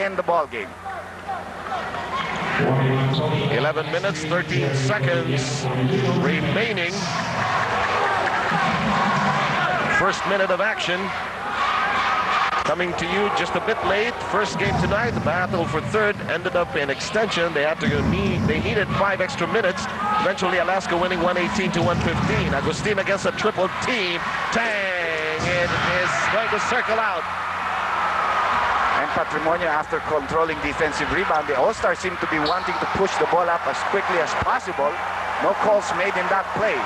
end the ball game. 11 minutes, 13 seconds remaining. First minute of action. Coming to you just a bit late. First game tonight, the battle for third ended up in extension. They needed 5 extra minutes. Eventually, Alaska winning 118 to 115. Agustin against a triple team. Tang! It is going to circle out. And Patrimonio, after controlling defensive rebound, the All-Stars seem to be wanting to push the ball up as quickly as possible. No calls made in that play.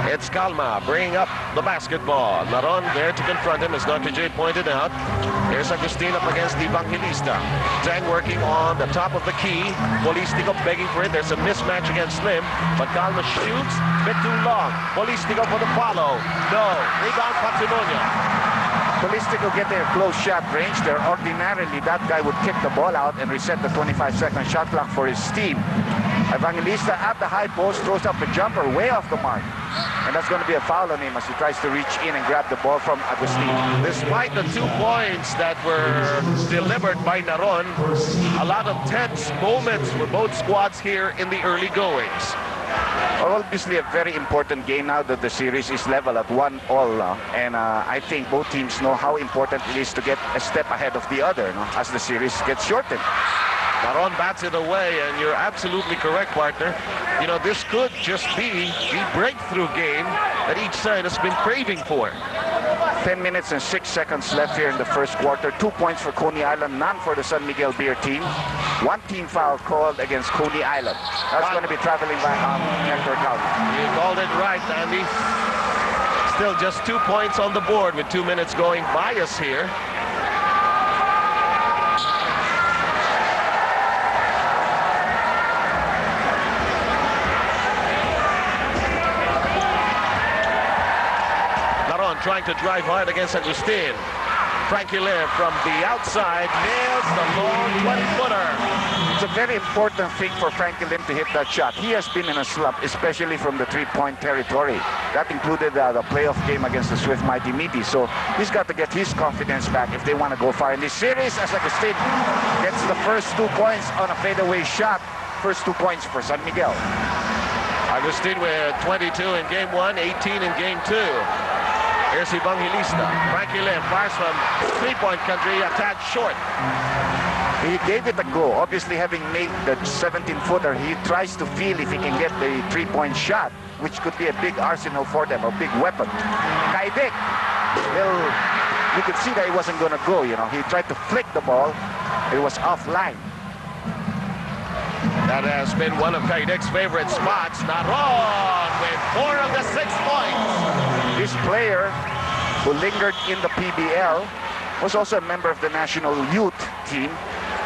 It's Calma bringing up the basketball. Naron there to confront him, as Dr. J pointed out. Here's Agustin up against Evangelista. Tang working on the top of the key. Polistico begging for it. There's a mismatch against Slim, but Calma shoots. Bit too long. Polistico for the follow. No. Rebound Patrimonio. Polistico getting a close shot range there. Ordinarily, that guy would kick the ball out and reset the 25-second shot clock for his team. Evangelista at the high post throws up a jumper way off the mark. And that's going to be a foul on him as he tries to reach in and grab the ball from Agustin. Despite the 2 points that were delivered by Naron, a lot of tense moments for both squads here in the early goings. Obviously a very important game now that the series is level at 1-all. And I think both teams know how important it is to get a step ahead of the other as the series gets shortened. Naron bats it away, and you're absolutely correct, partner. You know, this could just be the breakthrough game that each side has been craving for. 10 minutes and 6 seconds left here in the first quarter. 2 points for Coney Island, none for the San Miguel Beer team. 1 team foul called against Coney Island. That's going to be traveling by Hector Calma. You called it right, Andy. Still just 2 points on the board with 2 minutes going by us here. Trying to drive hard against Agustin. Frankie Lim from the outside nails the long 20-footer. It's a very important thing for Frankie Lim to hit that shot. He has been in a slump, especially from the three-point territory. That included the playoff game against the Swift Mighty Meaty. So he's got to get his confidence back if they want to go far in this series, as Agustin gets the first 2 points on a fadeaway shot. First 2 points for San Miguel. Agustin with 22 in game 1, 18 in game 2. Here's Evangelista. Frankie Lim fires from three-point country, a tad short. He gave it a go. Obviously, having made the 17-footer, he tries to feel if he can get the three-point shot, which could be a big arsenal for them, a big weapon. Kaidek, well, you could see that he wasn't going to go, you know. He tried to flick the ball. It was offline. That has been one of Kaidek's favorite spots. Naron with 4 of the 6 points. This player, who lingered in the PBL, was also a member of the national youth team.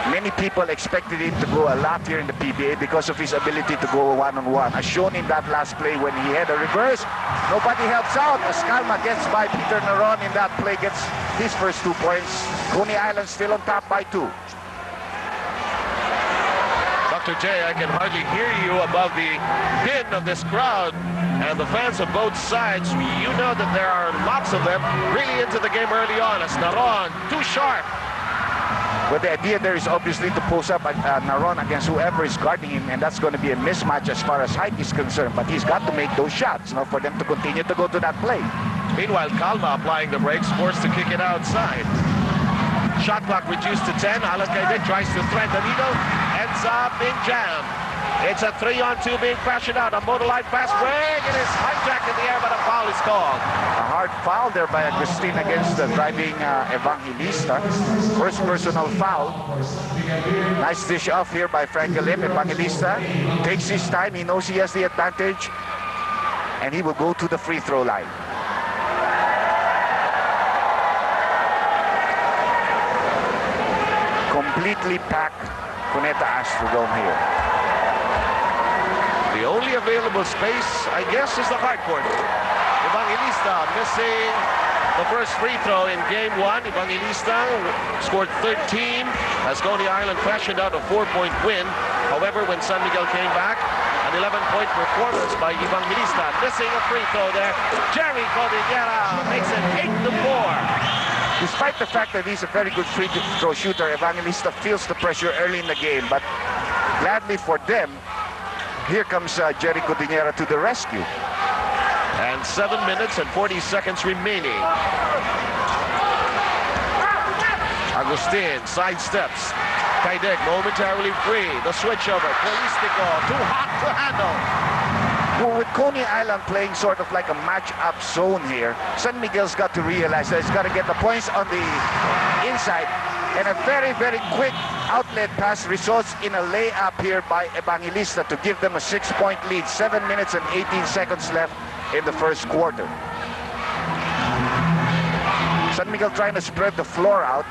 Many people expected him to go a lot here in the PBA because of his ability to go one-on-one. As shown in that last play when he had a reverse, nobody helps out. As Calma gets by Peter Naron in that play, gets his first 2 points. Coney Island still on top by 2. Dr. J, I can hardly hear you above the din of this crowd and the fans of both sides. You know that there are lots of them really into the game early on. As Naron, too sharp. Well, the idea there is obviously to post up Naron against whoever is guarding him, and that's going to be a mismatch as far as height is concerned. But he's got to make those shots, for them to continue to go to that play. Meanwhile, Calma applying the brakes, forced to kick it outside. Shot clock reduced to 10. Alan Kaidek tries to thread the needle. Ends up being jammed. It's a 3-on-2 being fashioned out. A motor line fast break. It is hijacked in the air, but a foul is called. A hard foul there by Agustin against the driving Evangelista. First personal foul. Nice dish off here by Frankie Lim. Evangelista takes his time. He knows he has the advantage. And he will go to the free throw line. Completely packed Cuneta Astrodome here. The only available space, I guess, is the hardcourt. Evangelista missing the first free throw in game 1. Evangelista scored 13 as Coney Island fashioned out a 4-point win. However, when San Miguel came back, An 11-point performance by Evangelista. Missing a free throw there. Jerry Cordillera makes it 8-4. Despite the fact that he's a very good free throw shooter, Evangelista feels the pressure early in the game. But gladly for them, here comes Jerry Cordillera to the rescue. And 7 minutes and 40 seconds remaining. Agustin sidesteps. Kaidek momentarily free. The switch over. Polistico too hot to handle. Well, with Coney Island playing sort of like a match-up zone here, San Miguel's got to realize that it's got to get the points on the inside. And a very, very quick outlet pass results in a layup here by Evangelista to give them a 6-point lead. 7 minutes and 18 seconds left in the first quarter. San Miguel trying to spread the floor out.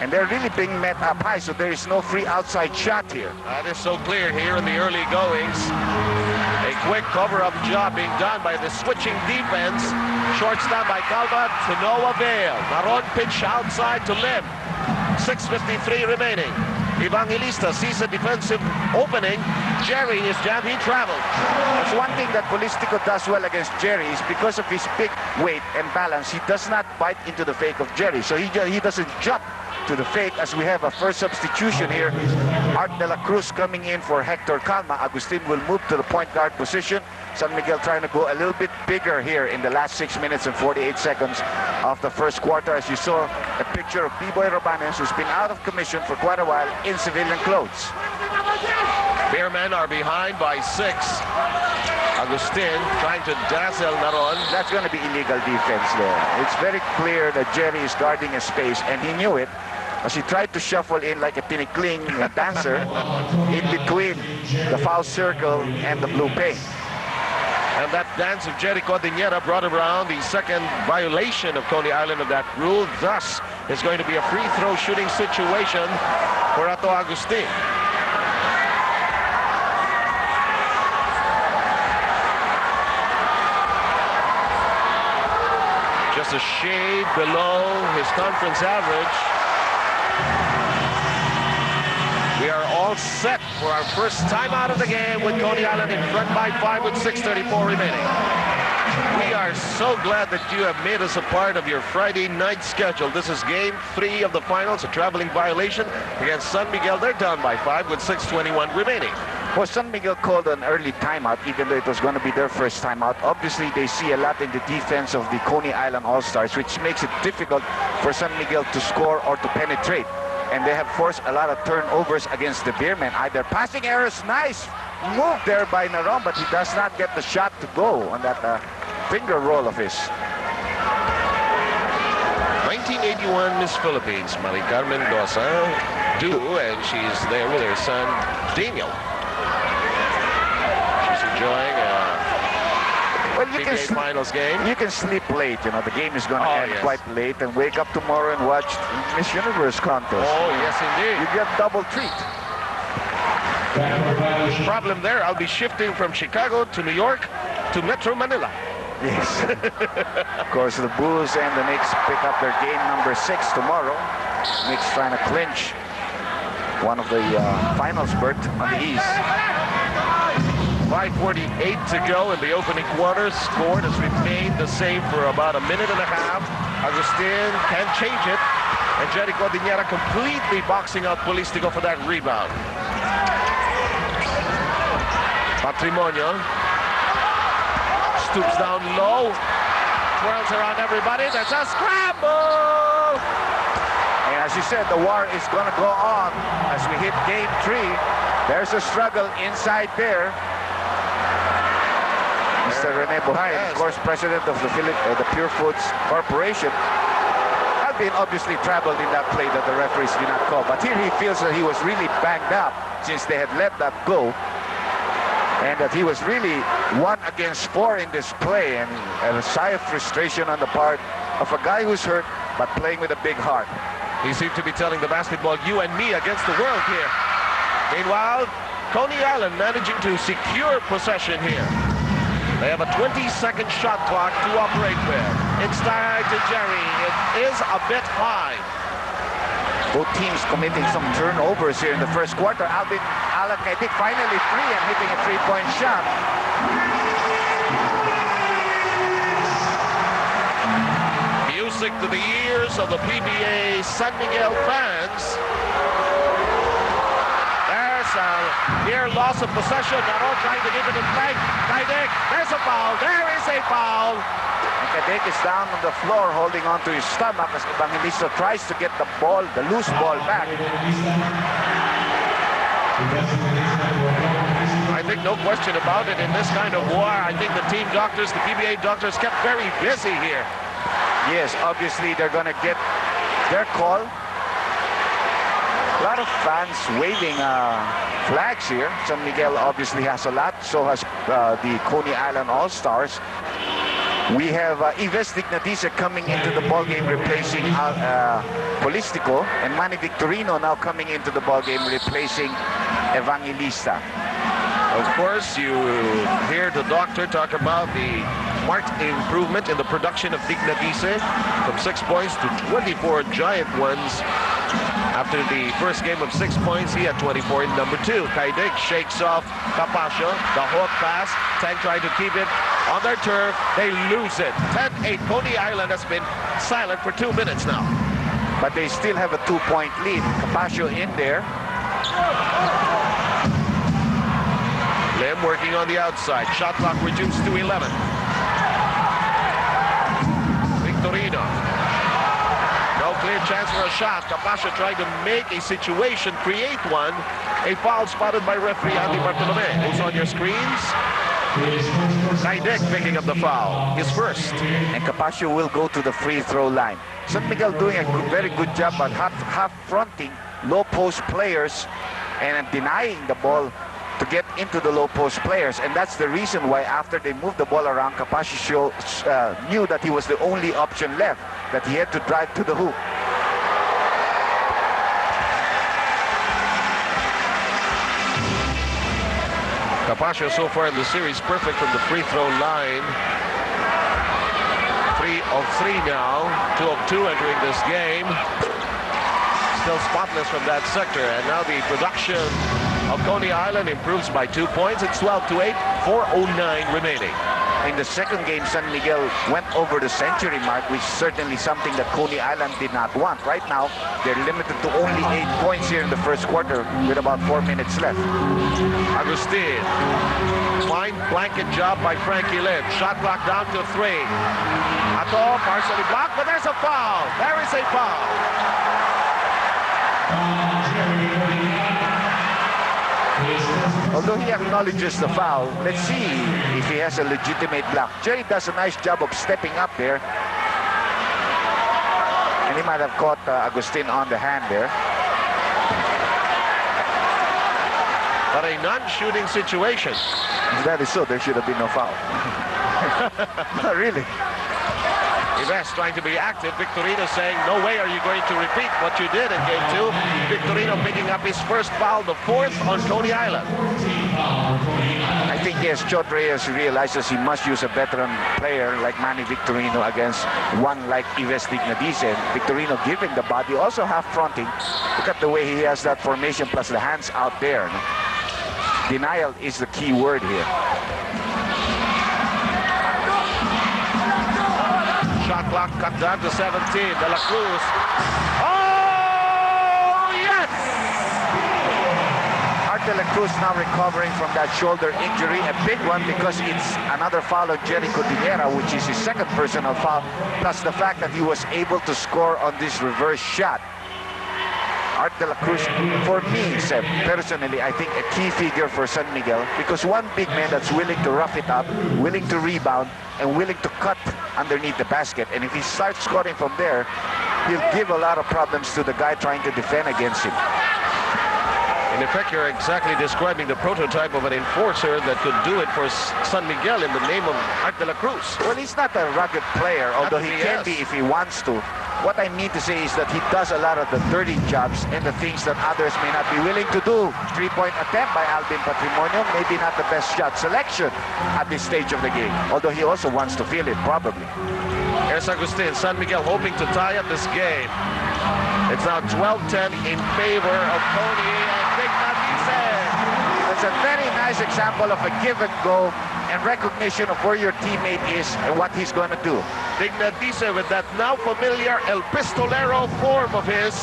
And they're really being met up high, so there is no free outside shot here. That is so clear here in the early goings. A quick cover-up job being done by the switching defense. Short stop by Calva to no avail. Naron pitch outside to Lim. 6:53 remaining. Evangelista sees a defensive opening. Jerry is jammed. He traveled. That's one thing that Polistico does well against Jerry is because of his big weight and balance. He does not bite into the fake of Jerry, so he doesn't jump to the fake. As we have a first substitution here, Art de la Cruz coming in for Hector Calma. Agustin will move to the point guard position. San Miguel trying to go a little bit bigger here in the last 6 minutes and 48 seconds of the first quarter. As you saw a picture of B-Boy Robanes, who's been out of commission for quite a while in civilian clothes. Beermen are behind by 6. Agustin trying to dazzle Naron. That's going to be illegal defense there. It's very clear that Jerry is guarding a space, and he knew it as he tried to shuffle in like a tinikling dancer in between the foul circle and the blue paint. And that dance of Jerry Cordillera brought around the second violation of Coney Island of that rule. Thus, it's going to be a free throw shooting situation for Ato Agustin. Just a shade below his conference average. We are all set for our first time out of the game with Coney Island in front by 5 with 6:34 remaining. We are so glad that you have made us a part of your Friday night schedule. This is game 3 of the finals, a traveling violation against San Miguel. They're down by 5 with 6:21 remaining. Well, San Miguel called an early timeout, even though it was going to be their first timeout. Obviously, they see a lot in the defense of the Coney Island All-Stars, which makes it difficult for San Miguel to score or to penetrate. And they have forced a lot of turnovers against the Beermen. Either passing errors, nice move there by Naron, but he does not get the shot to go on that finger roll of his. 1981 Miss Philippines, Maricar Mendoza, and she's there with her son, Daniel. She's enjoying PBA finals game. You can sleep late, you know, the game is going to end quite late, and wake up tomorrow and watch Miss Universe contest. Oh, yes, indeed. You get double treat. Problem there, I'll be shifting from Chicago to New York to Metro Manila. Yes. Of course, the Bulls and the Knicks pick up their game number 6 tomorrow. Knicks trying to clinch one of the finals berth on the East. 5:48 to go in the opening quarter. Score has remained the same for about a minute and a half. Agustin can't change it. And Jerry Cordillera completely boxing out Polistico for that rebound. Patrimonio stoops down low. Twirls around everybody. There's a scramble! And as you said, the war is going to go on as we hit game 3. There's a struggle inside there. Mr. Rene Buhay, of course, president of the Pure Foods Corporation. Alvin obviously traveled in that play that the referees did not call. But here he feels that he was really banged up since they had let that go. And that he was really 1 against 4 in this play. And a sigh of frustration on the part of a guy who's hurt, but playing with a big heart. He seemed to be telling the basketball, you and me against the world here. Meanwhile, Coney Island managing to secure possession here. They have a 20-second shot clock to operate with. Inside to Jerry. It is a bit high. Both teams committing some turnovers here in the first quarter. Alvin Alan Kaidik finally free and hitting a three-point shot. Music to the ears of the PBA San Miguel fans. There's a near loss of possession. Naron trying to give it a flag. Kaidik, there's a foul. There is a foul. And Kaidik is down on the floor holding on to his stomach as Evangelista tries to get the ball, the loose ball back. I think no question about it, in this kind of war, I think the team doctors, the PBA doctors kept very busy here. Yes, obviously they're going to get their call. A lot of fans waving flags here. San Miguel obviously has a lot. So has the Coney Island All-Stars. We have Ives Dignatice coming into the ballgame replacing Polistico, and Manny Victorino now coming into the ballgame replacing Evangelista. Of course, you hear the doctor talk about the marked improvement in the production of Dignatice from 6 points to 24 giant ones. After the first game of 6 points, he had 24 in number 2. Kaidik shakes off Capascio. The hook pass. Tang trying to keep it on their turf. They lose it. 10-8. Coney Island has been silent for 2 minutes now. But they still have a 2-point lead. Capascio in there. Lim working on the outside. Shot clock reduced to 11. Victorino. No clear chance for a shot. Capascio trying to make a situation, create one. A foul spotted by referee Andy Bartolome. Who's on your screens? Kaidik picking up the foul. His first. And Capascio will go to the free throw line. San Miguel doing a very good job on half fronting low post players and denying the ball to get into the low post players, and that's the reason why after they moved the ball around, Capascio knew that he was the only option left, that he had to drive to the hoop. Capascio so far in the series perfect from the free throw line. 3 of 3 now, 2 of 2 entering this game. Still spotless from that sector, and now the production of Coney Island improves by 2 points. It's 12-8, 4:09 remaining. In the second game, San Miguel went over the century mark, which is certainly something that Coney Island did not want. Right now, they're limited to only 8 points here in the first quarter with about 4 minutes left. Agustin. Fine blanket job by Frankie Lim. Shot clock down to 3. Ato, partially blocked, but there's a foul. There is a foul. Although he acknowledges the foul, let's see if he has a legitimate block. Jerry does a nice job of stepping up there. And he might have caught Agustin on the hand there. But a non-shooting situation. If that is so, there should have been no foul. Not really. Ives trying to be active. Victorino saying, no way are you going to repeat what you did in game 2. Victorino picking up his first foul, the 4th on Coney Island. I think, yes, Chot Reyes realizes he must use a veteran player like Manny Victorino against one like Ives Dignatice. Victorino giving the body, also half fronting. Look at the way he has that formation plus the hands out there. No? Denial is the key word here. Shot clock cut down to 17. De La Cruz. Oh, yes! Art De La Cruz now recovering from that shoulder injury. A big one because it's another foul on Jericho Dinera, which is his second personal foul, plus the fact that he was able to score on this reverse shot. Art De La Cruz, for me, Seb, personally, I think a key figure for San Miguel, because one big man that's willing to rough it up, willing to rebound, and willing to cut underneath the basket. And if he starts scoring from there, he'll give a lot of problems to the guy trying to defend against him. In effect, you're exactly describing the prototype of an enforcer that could do it for San Miguel in the name of Art De La Cruz. Well, he's not a rugged player, although he can be if he wants to. What I mean to say is that he does a lot of the dirty jobs and the things that others may not be willing to do. 3-point attempt by Alvin Patrimonio, maybe not the best shot selection at this stage of the game, although he also wants to feel it, probably. Here's Agustin. San Miguel hoping to tie up this game. It's now 12-10 in favor of Coney and Dignatice. It's a very nice example of a give and go and recognition of where your teammate is and what he's going to do. Dignadice with that now familiar El Pistolero form of his,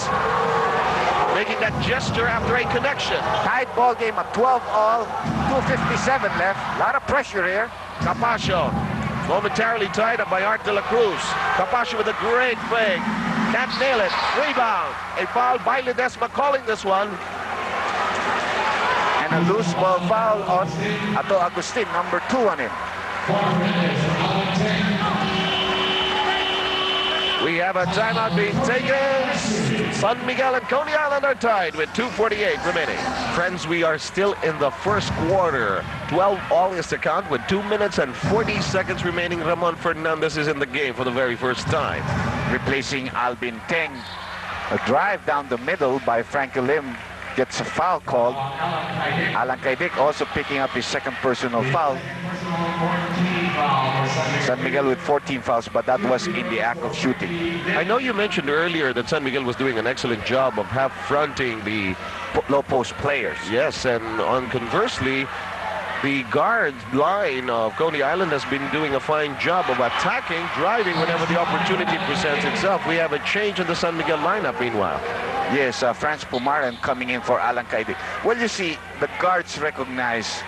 making that gesture after a connection. Tied ball game at 12 all, 2:57 left. A lot of pressure here. Capascio momentarily tied up by Art de la Cruz. Capascio with a great fake. Can't nail it. Rebound. A foul by Ledesma calling this one. And a loose ball foul on Ato Agustin, number 2 on him. We have a timeout being taken. San Miguel and Coney Island are tied with 2:48 remaining. Friends, we are still in the first quarter. 12 all is to count with 2 minutes and 40 seconds remaining. Ramon Fernandez is in the game for the very first time. Replacing Albin Teng. A drive down the middle by Frankie Lim gets a foul called. Alan Kaidik also picking up his second personal foul. San Miguel with 14 fouls, but that was in the act of shooting. I know you mentioned earlier that San Miguel was doing an excellent job of half-fronting the Low post players. Yes, and on conversely, the guard line of Coney Island has been doing a fine job of attacking, driving whenever the opportunity presents itself. We have a change in the San Miguel lineup meanwhile. Yes, Franz Pumaren coming in for Alan Kaidik. Well, you see, the guards recognize,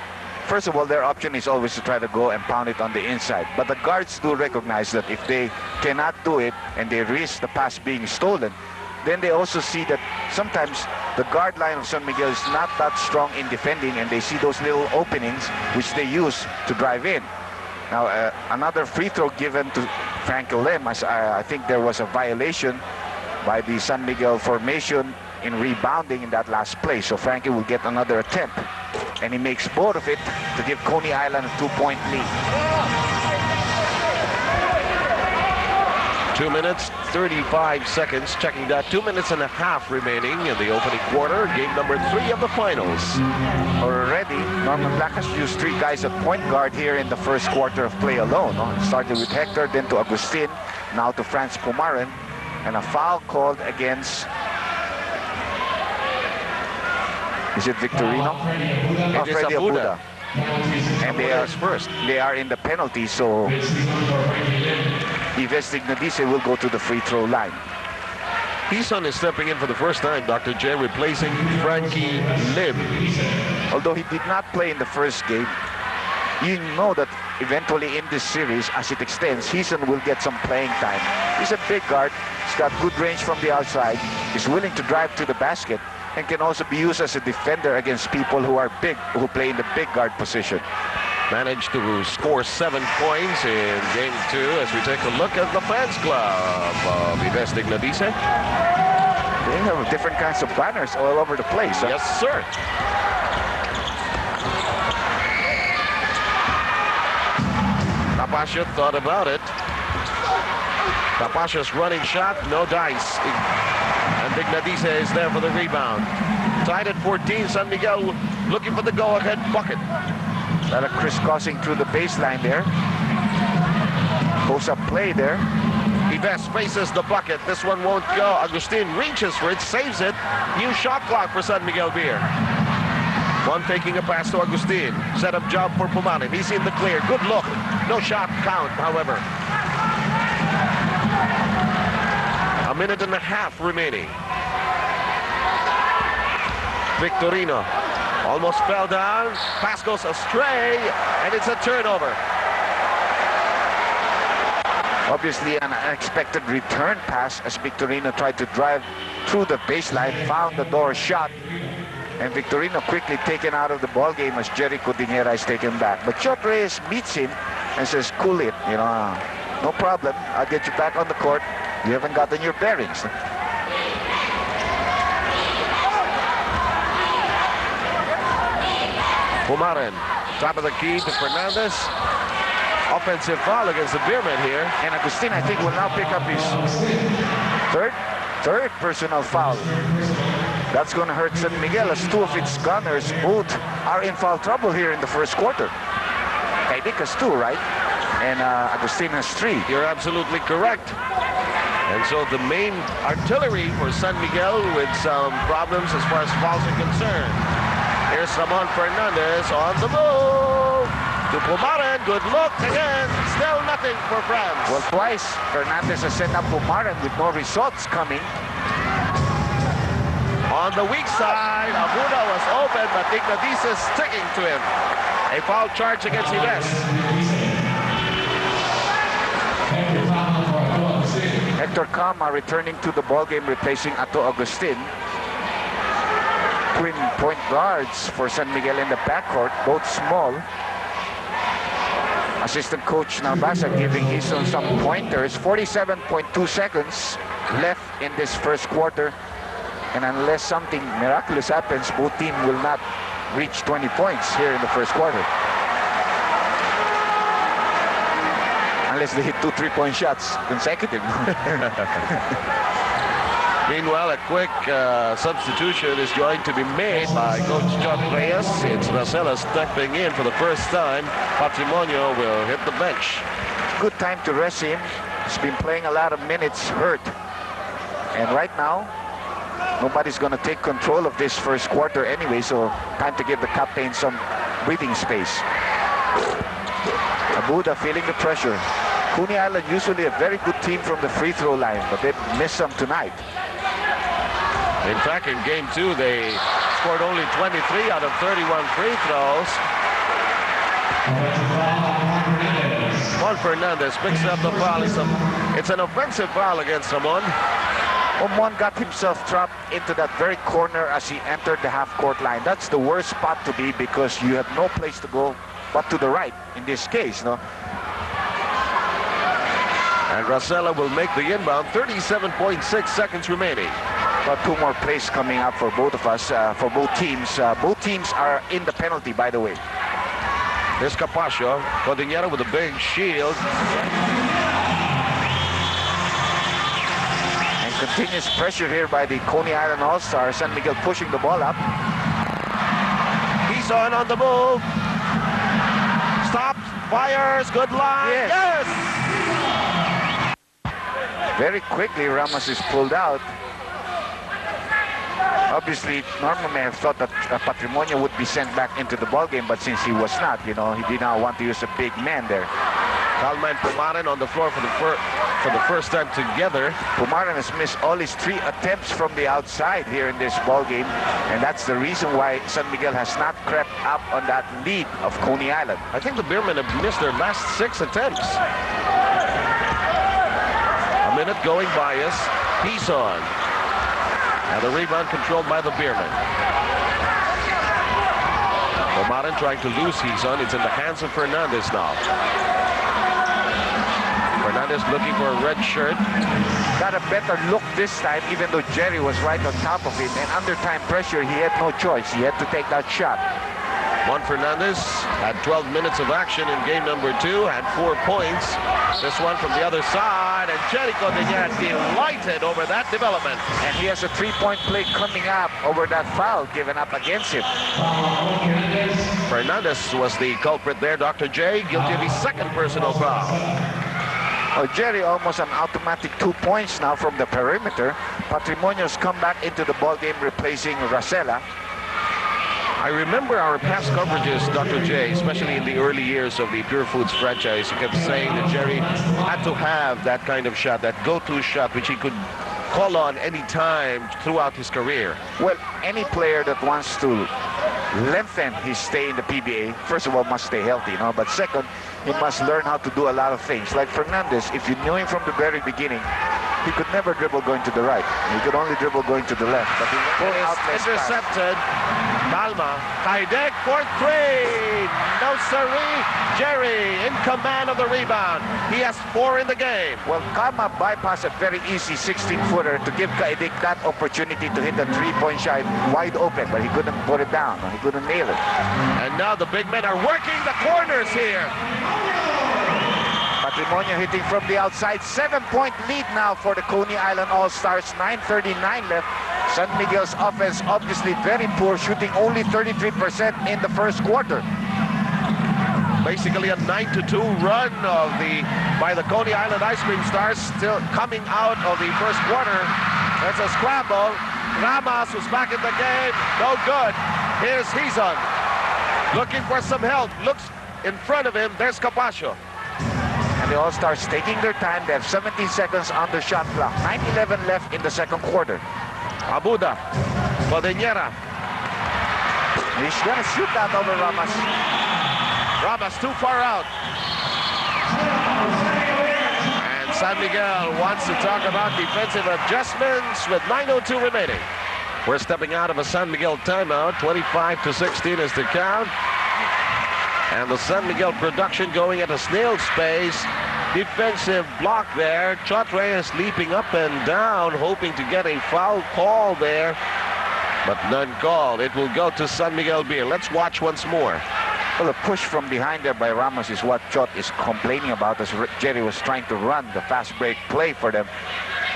first of all, their option is always to try to go and pound it on the inside. But the guards do recognize that if they cannot do it and they risk the pass being stolen, then they also see that sometimes the guard line of San Miguel is not that strong in defending, and they see those little openings which they use to drive in. Now, another free throw given to Frankie Lim, as I think there was a violation by the San Miguel formation in rebounding in that last play. So Frankie will get another attempt, and he makes both of it to give Coney Island a 2-point lead. 2 minutes, 35 seconds. Checking that, 2 minutes and a half remaining in the opening quarter. Game number 3 of the finals. Already, Norman Black has used 3 guys at point guard here in the first quarter of play alone. It started with Hector, then to Agustin, now to Franz Pumaren, and a foul called against, is it Victorino? Freddy Abuda. And they are in the penalty, so Yves Dignadice will go to the free throw line. Pison is stepping in for the first time, Dr. J, replacing Frankie Lim. Although he did not play in the first game, you know that eventually in this series, as it extends, Heason will get some playing time. He's a big guard, he's got good range from the outside, he's willing to drive to the basket, and can also be used as a defender against people who are big, who play in the big guard position. Managed to score 7 points in game 2 as we take a look at the fans club of Yves Dignadice. They have different kinds of banners all over the place. Huh? Yes, sir. Capascio thought about it. Capaccio's running shot, no dice. And Dignadice is there for the rebound. Tied at 14, San Miguel looking for the go-ahead bucket. A lot of crisscrossing through the baseline there. Post-up play there. Yves faces the bucket. This one won't go. Agustin reaches for it, saves it. New shot clock for San Miguel Beer. One taking a pass to Agustin. Set-up job for Pumaren. He's in the clear. Good look. No shot count, however. A minute and a half remaining. Victorino almost fell down. Pass goes astray, and it's a turnover. Obviously an unexpected return pass as Victorino tried to drive through the baseline, found the door shot, and Victorino quickly taken out of the ball game as Jericho Dinera is taken back. But Chot Reyes meets him and says, cool it, you know, no problem, I'll get you back on the court. You haven't gotten your bearings. Pumaren, top of the key to Fernandez. Offensive foul against the Beerman here. And Agustin, I think, will now pick up his third personal foul. That's going to hurt San Miguel as 2 of its gunners both are in foul trouble here in the first quarter. Kaidik has 2, right? And Agustin has 3. You're absolutely correct. And so the main artillery for San Miguel with some problems as far as fouls are concerned. Here's Here's Ramon Fernandez on the move. To Pumaren, good look again. Still nothing for France. Well, twice Fernandez has sent up Pumaren with no results coming. On the weak side, Abuda was open, but Ignatius sticking to him. A foul charge against Ives. Hector Cama returning to the ballgame, replacing Ato Agustin. Twin point guards for San Miguel in the backcourt, both small. Assistant coach Navasa giving Ison some pointers. 47.2 seconds left in this first quarter. And unless something miraculous happens, both teams will not reach 20 points here in the first quarter. Unless they hit 2 3-point shots consecutive. Meanwhile, a quick substitution is going to be made by Coach John Reyes. It's Rosella stepping in for the first time. Patrimonio will hit the bench. Good time to rest him. He's been playing a lot of minutes hurt. And right now, nobody's going to take control of this first quarter anyway, so time to give the captain some breathing space. Abuda feeling the pressure. Coney Island usually a very good team from the free throw line, but they missed some tonight. In fact, in game 2, they scored only 23 out of 31 free throws. Juan Fernandez picks up the foul. It's an offensive foul against Ramon. Omon got himself trapped into that very corner as he entered the half-court line. That's the worst spot to be because you have no place to go but to the right in this case, no? And Rosella will make the inbound. 37.6 seconds remaining. About 2 more plays coming up for both of us, for both teams. Both teams are in the penalty, by the way. Here's Capaccio. Cordillera with a big shield. And continuous pressure here by the Coney Island All-Stars. San Miguel pushing the ball up. He's on the move. Stops, fires, good line. Yes! Very quickly, Ramos is pulled out. Obviously, Norma may have thought that Patrimonio would be sent back into the ballgame, but since he was not, you know, he did not want to use a big man there. Calma and Pumaren on the floor for the first time together. Pumaren has missed all his 3 attempts from the outside here in this ballgame, and that's the reason why San Miguel has not crept up on that lead of Coney Island. I think the Beermen have missed their last 6 attempts. A minute going by us. He's on. And the rebound controlled by the Beermen. Pumaren trying to lose Hizon. It's in the hands of Fernandez now. Fernandez looking for a red shirt. Got a better look this time, even though Jerry was right on top of him. And under time pressure, he had no choice. He had to take that shot. Juan Fernandez had 12 minutes of action in game number 2, had 4 points. This one from the other side, and Jerry Cordillera delighted over that development. And he has a 3-point play coming up over that foul given up against him. Fernandez was the culprit there. Dr. J guilty of his second personal foul. Oh, Jerry almost an automatic 2 points now from the perimeter. Patrimonio's come back into the ballgame, replacing Rosella. I remember our past coverages, Dr. J, especially in the early years of the Pure Foods franchise. You kept saying that Jerry had to have that kind of shot, that go-to shot, which he could call on any time throughout his career. Well, any player that wants to lengthen his stay in the PBA, first of all, must stay healthy, you know, but second, he must learn how to do a lot of things. Like Fernandez, if you knew him from the very beginning, he could never dribble going to the right. He could only dribble going to the left. But he pulled out intercepted. Calma. Kaidek for 3. No siree. Jerry in command of the rebound. He has 4 in the game. Well, Calma bypassed a very easy 16-footer to give Kaidek that opportunity to hit a 3-point shot wide open, but he couldn't put it down. He couldn't nail it. And now the big men are working the corners here. Patrimonio hitting from the outside. 7-point lead now for the Coney Island All-Stars. 9:39 left. San Miguel's offense obviously very poor, shooting only 33% in the first quarter. Basically a 9-2 run by the Coney Island Ice Cream Stars, still coming out of the first quarter. There's a scramble. Ramos was back in the game. No good. Here's Hizon. Looking for some help. Looks in front of him. There's Capascio. And the All-Stars taking their time. They have 17 seconds on the shot clock. 9:11 left in the second quarter. Abuda. Codinera. He's gonna shoot that over Ramos. Ramos too far out. And San Miguel wants to talk about defensive adjustments with 9:02 remaining. We're stepping out of a San Miguel timeout. 25-16 is the count. And the San Miguel production going at a snail's pace. Defensive block there. Chotre leaping up and down, hoping to get a foul call there. But none called. It will go to San Miguel Beer. Let's watch once more. Well, the push from behind there by Ramos is what Chot is complaining about as Jerry was trying to run the fast break play for them.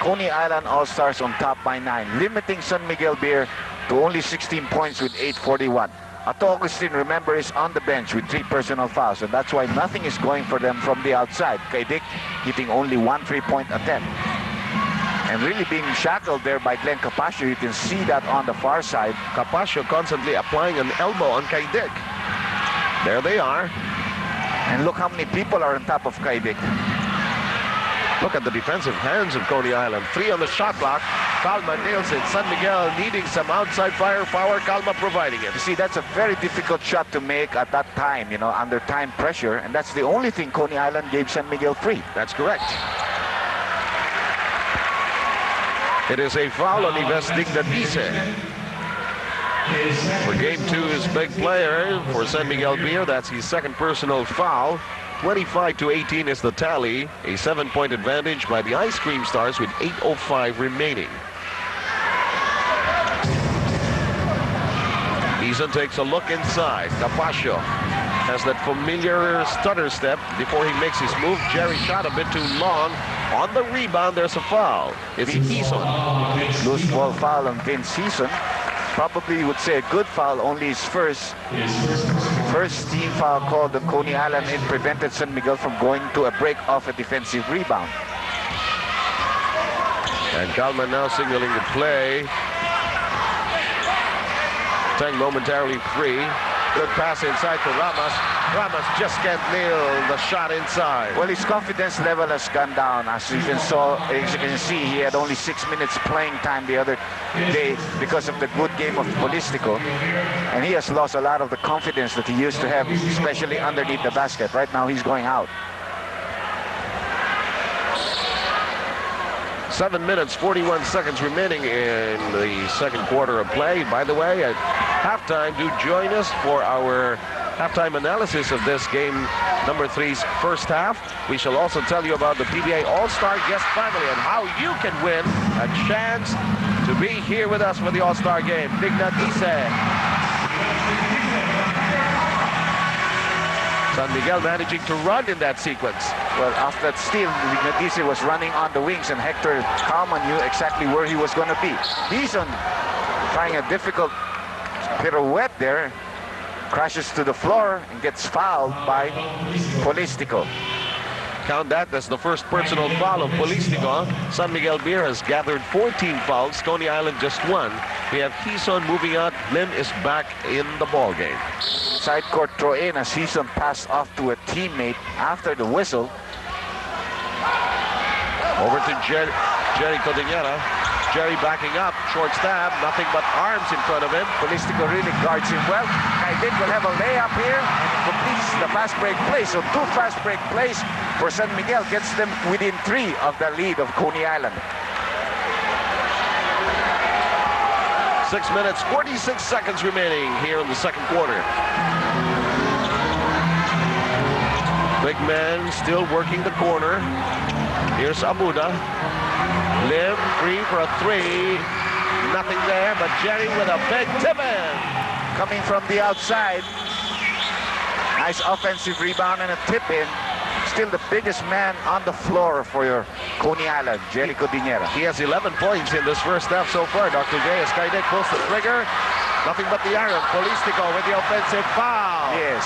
Coney Island All-Stars on top by 9, limiting San Miguel Beer to only 16 points with 8:41. Ato Agustin, remember, is on the bench with 3 personal fouls, and that's why nothing is going for them from the outside. Kay Dick hitting only 1 3-point attempt. And really being shackled there by Glenn Capascio. You can see that on the far side. Capascio constantly applying an elbow on Kay Dick. There they are. And look how many people are on top of Kay Dick. Look at the defensive hands of Coney Island. 3 on the shot clock. Calma nails it. San Miguel needing some outside firepower. Calma providing it. You see, that's a very difficult shot to make at that time, you know, under time pressure. And that's the only thing Coney Island gave San Miguel free. That's correct. It is a foul on Ives Dignatise. For game 2, his big player for San Miguel Beer. That's his second personal foul. 25-18 is the tally. A 7-point advantage by the Ice Cream Stars with 8:05 remaining. Eason takes a look inside. Capascio has that familiar stutter step before he makes his move. Jerry shot a bit too long. On the rebound, there's a foul. It's Eason. Loose ball foul on Vince Eason. Probably would say a good foul, only his first team foul called on Coney Island. It prevented San Miguel from going to a break off a defensive rebound. And Calma now signaling the play. Tang momentarily free. Good pass inside to Ramos. Ramos just can't nail the shot inside. Well, his confidence level has gone down. As you can see, he had only 6 minutes playing time the other day because of the good game of Polistico. And he has lost a lot of the confidence that he used to have, especially underneath the basket. Right now, he's going out. 7 minutes, 41 seconds remaining in the second quarter of play. By the way, at halftime, do join us for our halftime analysis of this game number 3's first half. We shall also tell you about the PBA All-Star Guest Family and how you can win a chance to be here with us for the All-Star game. Dignatise. San Miguel managing to run in that sequence. Well, after that steal, Dignatise was running on the wings, and Hector Calma knew exactly where he was going to be. Eason trying a difficult pirouette there, crashes to the floor and gets fouled by Polistico. Count that as the first personal foul of Polistico. San Miguel Beer has gathered 14 fouls. Coney Island just 1. We have Hizon moving out. Lim is back in the ball game. Side court throw in as Hizon passed off to a teammate after the whistle. Over to Jerry Codinera. Jerry backing up, short stab, nothing but arms in front of him. Polistico really guards him well. Kay Dick will have a layup here and completes the fast break play. So 2 fast break plays for San Miguel gets them within 3 of the lead of Coney Island. 6 minutes, 46 seconds remaining here in the second quarter. Big man still working the corner. Here's Abuda. Lim free for a 3. Nothing there, but Jerry with a big tip-in. Coming from the outside. Nice offensive rebound and a tip-in. Still the biggest man on the floor for your Coney Island, Jerry Codinera. He has 11 points in this first half so far. Dr. J. as Kay Dick pulls the trigger. Nothing but the iron. Polistico with the offensive foul. Yes.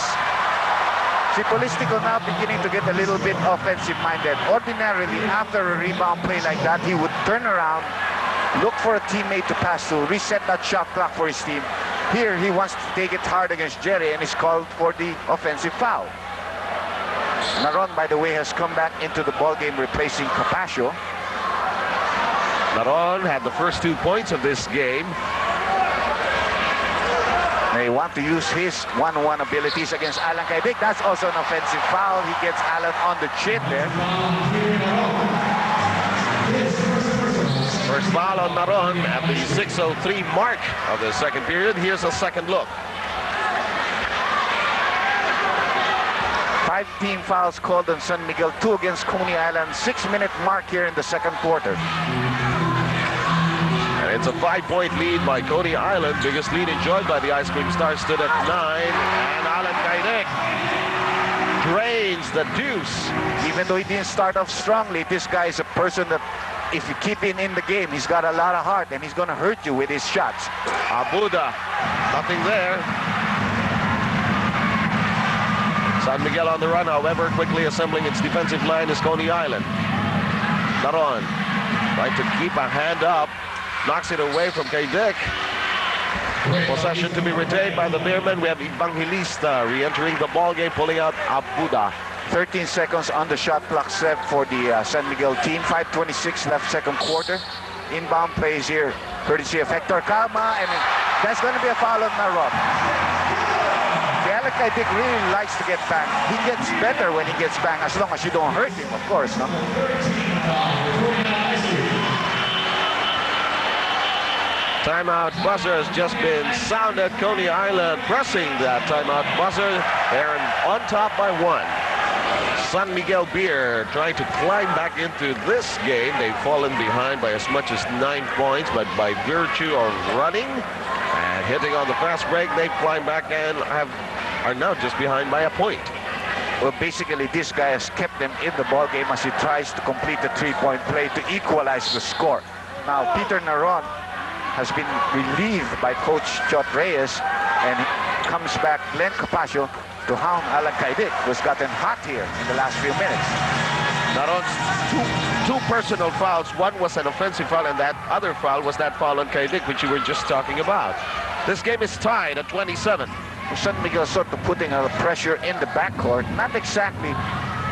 See, Polistico now beginning to get a little bit offensive-minded. Ordinarily, after a rebound play like that, he would turn around, look for a teammate to pass to, reset that shot clock for his team. Here, he wants to take it hard against Jerry and is called for the offensive foul. Naron, by the way, has come back into the ballgame replacing Capascio. Naron had the first 2 points of this game. They want to use his 1-1 abilities against Alan Kaidik. That's also an offensive foul. He gets Alan on the chin there. First foul on Naron at the 6:03 mark of the second period. Here's a second look. 5 team fouls called on San Miguel, 2 against Coney Island. 6-minute mark here in the second quarter. And it's a 5-point lead by Coney Island. Biggest lead enjoyed by the Ice Cream Stars stood at 9. And Alan Kaidik drains the deuce. Even though he didn't start off strongly, this guy is a person that if you keep him in the game, he's got a lot of heart and he's going to hurt you with his shots. Abuda, nothing there. San Miguel on the run, however, quickly assembling its defensive line is Coney Island. Naron trying to keep a hand up, knocks it away from Kaidik. Possession to be retained by the Bearmen. We have Evangelista re-entering the ball game, pulling out Abuda. 13 seconds on the shot clock set for the San Miguel team. 5:26 left second quarter. Inbound plays here, courtesy of Hector Calma, and that's going to be a foul on Naron. Alan Kaidik really likes to get banged. He gets better when he gets banged, as long as you don't hurt him, of course, no? Timeout buzzer has just been sounded. Coney Island pressing that timeout buzzer. They're on top by 1. San Miguel Beer trying to climb back into this game. They've fallen behind by as much as 9 points, but by virtue of running and hitting on the fast break, they've climbed back and are now just behind by a point. Well, basically, this guy has kept them in the ball game as he tries to complete the 3-point play to equalize the score. Now, Peter Naron has been relieved by Coach Chot Reyes, and comes back Glenn Capascio to hound Alan Kaidik, who's gotten hot here in the last few minutes. Naron's two personal fouls. One was an offensive foul, and that other foul was that foul on Kaidik, which you were just talking about. This game is tied at 27. San Miguel sort of putting a pressure in the backcourt, not exactly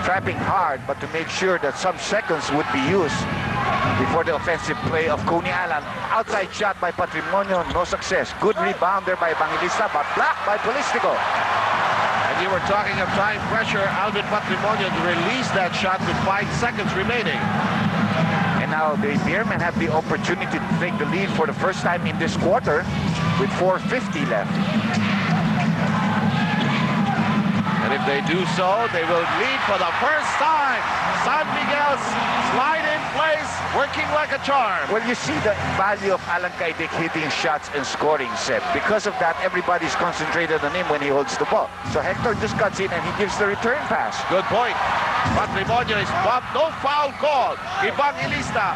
trapping hard, but to make sure that some seconds would be used before the offensive play of Coney Island. Outside shot by Patrimonio, no success. Good rebound there by Evangelista, but blocked by Polistico. And you were talking of time pressure. Alvin Patrimonio to release that shot with 5 seconds remaining. And now the Beermen have the opportunity to take the lead for the first time in this quarter with 4:50 left. And if they do so, they will lead for the first time. San Miguel's slide in place, working like a charm. Well, you see the value of Alan Kaidik hitting shots and scoring, Seth. Because of that, everybody's concentrated on him when he holds the ball. So Hector just cuts in and he gives the return pass. Good point. Patrimonio is bumped. No foul call. Evangelista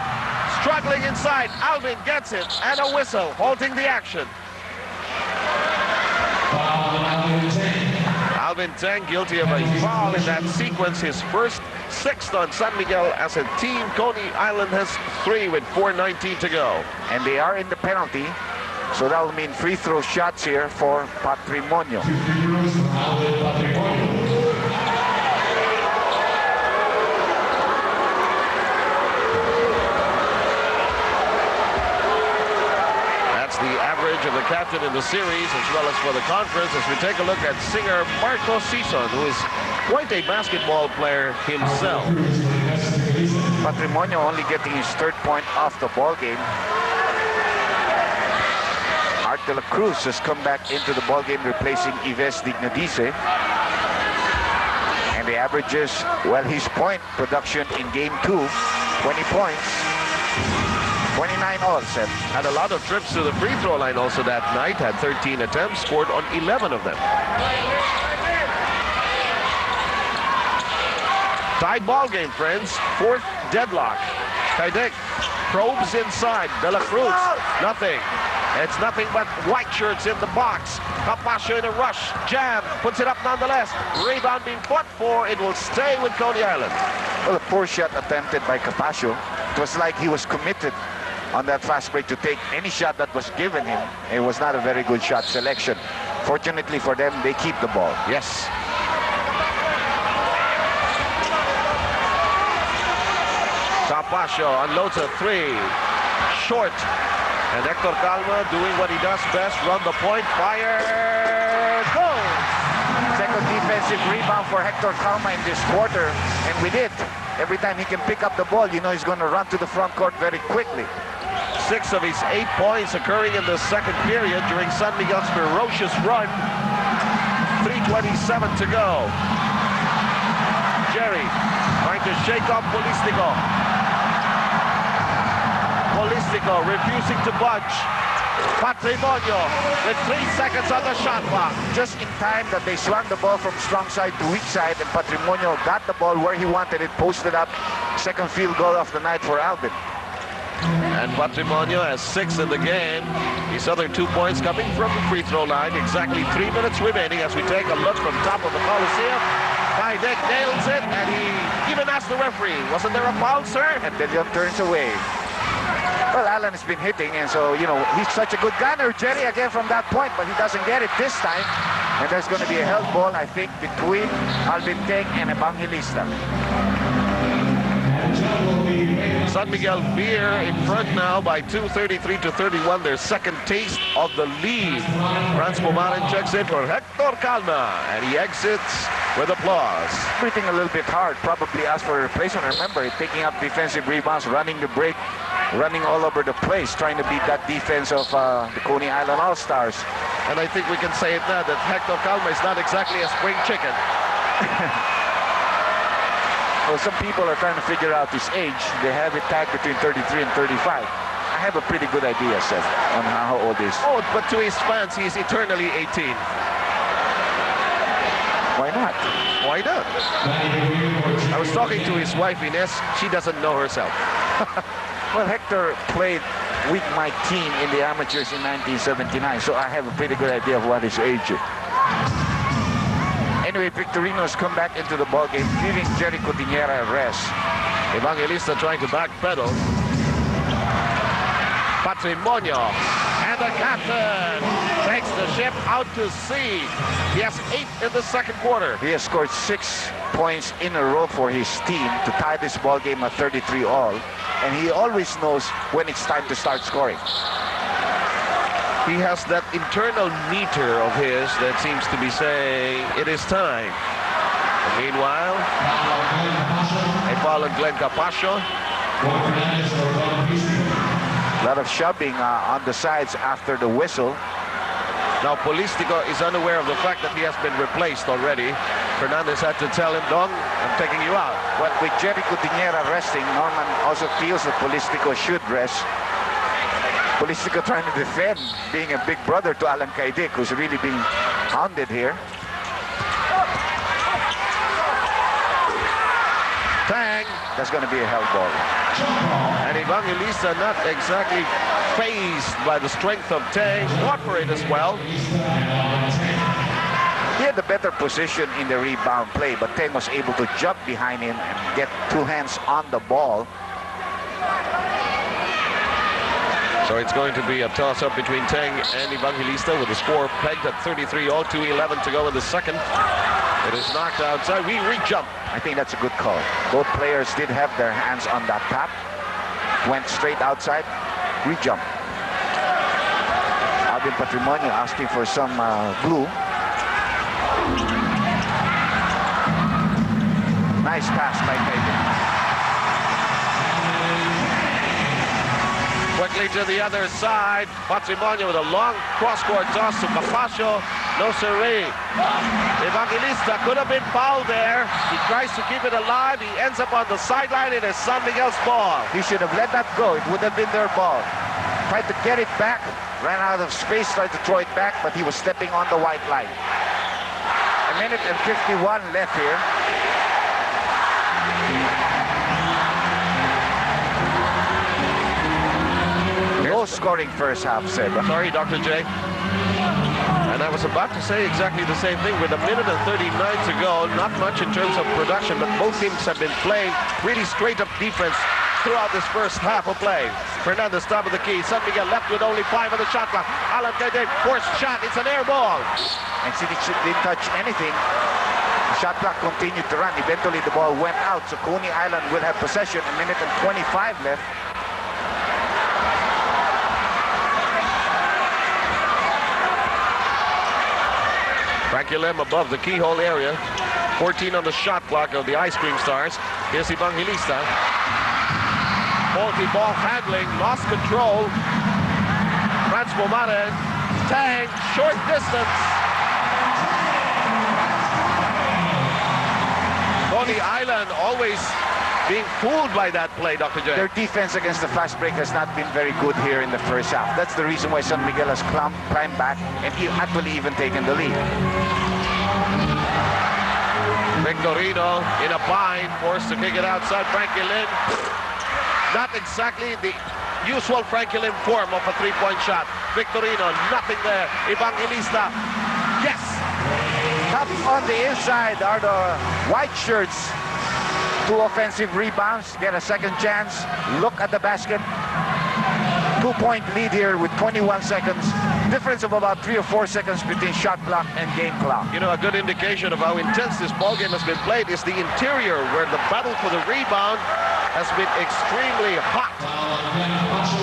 struggling inside. Alvin gets it. And a whistle, halting the action. Alvin Tang guilty of a foul in that sequence. His first 6th on San Miguel as a team. Coney Island has 3 with 4:19 to go. And they are in the penalty. So that will mean free throw shots here for Patrimonio. The average of the captain in the series as well as for the conference, as we take a look at singer Marco Sison, who is quite a basketball player himself. Patrimonio only getting his 3rd point off the ball game. Art de la Cruz has come back into the ball game, replacing Yves Dignadice. And the averages, well, his point production in game 2, 20 points. 29 all set. Had a lot of trips to the free throw line also that night. Had 13 attempts, scored on 11 of them. Tied ball game, friends. 4th deadlock. Kaidik probes inside. De La Cruz, nothing. It's nothing but white shirts in the box. Capascio in a rush. Jam, puts it up nonetheless. Rebound being fought for. It will stay with Coney Island. Well, a poor shot attempted by Capascio. It was like he was committed on that fast break to take any shot that was given him. It was not a very good shot selection. Fortunately for them, they keep the ball. Yes. Tapasio unloads a three. Short. And Hector Calma doing what he does best. Run the point. Fire. Goal. Second defensive rebound for Hector Calma in this quarter. And with it, every time he can pick up the ball, you know he's going to run to the front court very quickly. 6 of his 8 points occurring in the second period during San Miguel's ferocious run. 3:27 to go. Jerry trying to shake off Polistico. Polistico refusing to budge. Patrimonio with 3 seconds on the shot clock. Just in time that they swung the ball from strong side to weak side, and Patrimonio got the ball where he wanted it, posted up. Second field goal of the night for Alvin. And Patrimonio has 6 in the game. His other 2 points coming from the free throw line. Exactly 3 minutes remaining as we take a look from top of the Coliseum. Dick nails it, and he even asked the referee, wasn't there a foul, sir? And De Leon turns away. Well, Alan has been hitting, and so, you know, he's such a good gunner, Jerry, again from that point, but he doesn't get it this time. And there's going to be a held ball, I think, between Alvin Teng and Evangelista. San Miguel Beer in front now by 2:33-31, their second taste of the lead. Franz Pumarin checks in for Hector Calma, and he exits with applause. Breathing a little bit hard, probably asked for a replacement. Remember, taking up defensive rebounds, running the break, running all over the place, trying to beat that defense of the Coney Island All-Stars. And I think we can say it now that Hector Calma is not exactly a spring chicken. Well, some people are trying to figure out his age. They have it tagged between 33 and 35. I have a pretty good idea, Seth, on how old he is. Oh, but to his fans, he's eternally 18. Why not? Why not? I was talking to his wife, Ines. She doesn't know herself. Well, Hector played with my team in the amateurs in 1979, so I have a pretty good idea of what his age is. Anyway, Victorino's come back into the ballgame, giving Jerry Cordillera a rest. Evangelista trying to backpedal. Patrimonio, and the captain takes the ship out to sea. He has 8 in the second quarter. He has scored 6 points in a row for his team to tie this ballgame at 33 all. And he always knows when it's time to start scoring. He has that internal meter of his that seems to be saying, it is time. And meanwhile, a foul on Glenn Capasio. A lot of shoving on the sides after the whistle. Now, Polistico is unaware of the fact that he has been replaced already. Fernandez had to tell him, Dong, I'm taking you out. Well, with Jerry Cordillera resting, Norman also feels that Polistico should rest. Polistico trying to defend, being a big brother to Alan Kaidik, who's really being hounded here. Tang. That's going to be a held ball. And Evangelista not exactly fazed by the strength of Tang. Cooperate as well. He had the better position in the rebound play, but Tang was able to jump behind him and get 2 hands on the ball. So it's going to be a toss-up between Tang and Evangelista with the score pegged at 33-all, 2:11 to go in the second. It is knocked outside. We re-jump. I think that's a good call. Both players did have their hands on that tap. Went straight outside. Re-jump. Alvin Patrimonio asking for some glue. Nice pass by Kaidik. Quickly to the other side. Patrimonio with a long cross-court toss to Capasio. No siree. Evangelista could have been fouled there. He tries to keep it alive. He ends up on the sideline. It is San Miguel's ball. He should have let that go. It would have been their ball. Tried to get it back. Ran out of space. Tried to throw it back, but he was stepping on the white line. 1 minute and 51 left here. Low scoring first half, Seb. Sorry, Dr. J. And I was about to say exactly the same thing. With 1 minute and 39 to go, not much in terms of production, but both teams have been playing pretty straight up defense throughout this first half of play. Fernandez top of the key. San Miguel left with only 5 on the shot clock. Alan Caide, forced shot. It's an air ball. And since it didn't touch anything, the shot clock continued to run. Eventually, the ball went out. So Coney Island will have possession. A minute and 25 left. Frankie Lim above the keyhole area. 14 on the shot clock of the Ice Cream Stars. Here's Evangelista. Faulty ball handling, lost control. Franz Bomaren, tang, short distance. Coney Island always being fooled by that play, Dr. J. Their defense against the fast break has not been very good here in the first half. That's the reason why San Miguel has climbed back and actually even taken the lead. Victorino in a bind, forced to kick it outside. Frankie Lim, not exactly the usual Frankie Lim form of a three-point shot. Victorino, nothing there. Evangelista, yes! Up on the inside are the white shirts. 2 offensive rebounds, get a second chance. Look at the basket. 2-point lead here with 21 seconds. Difference of about 3 or 4 seconds between shot clock and game clock. You know, a good indication of how intense this ball game has been played is the interior, where the battle for the rebound has been extremely hot.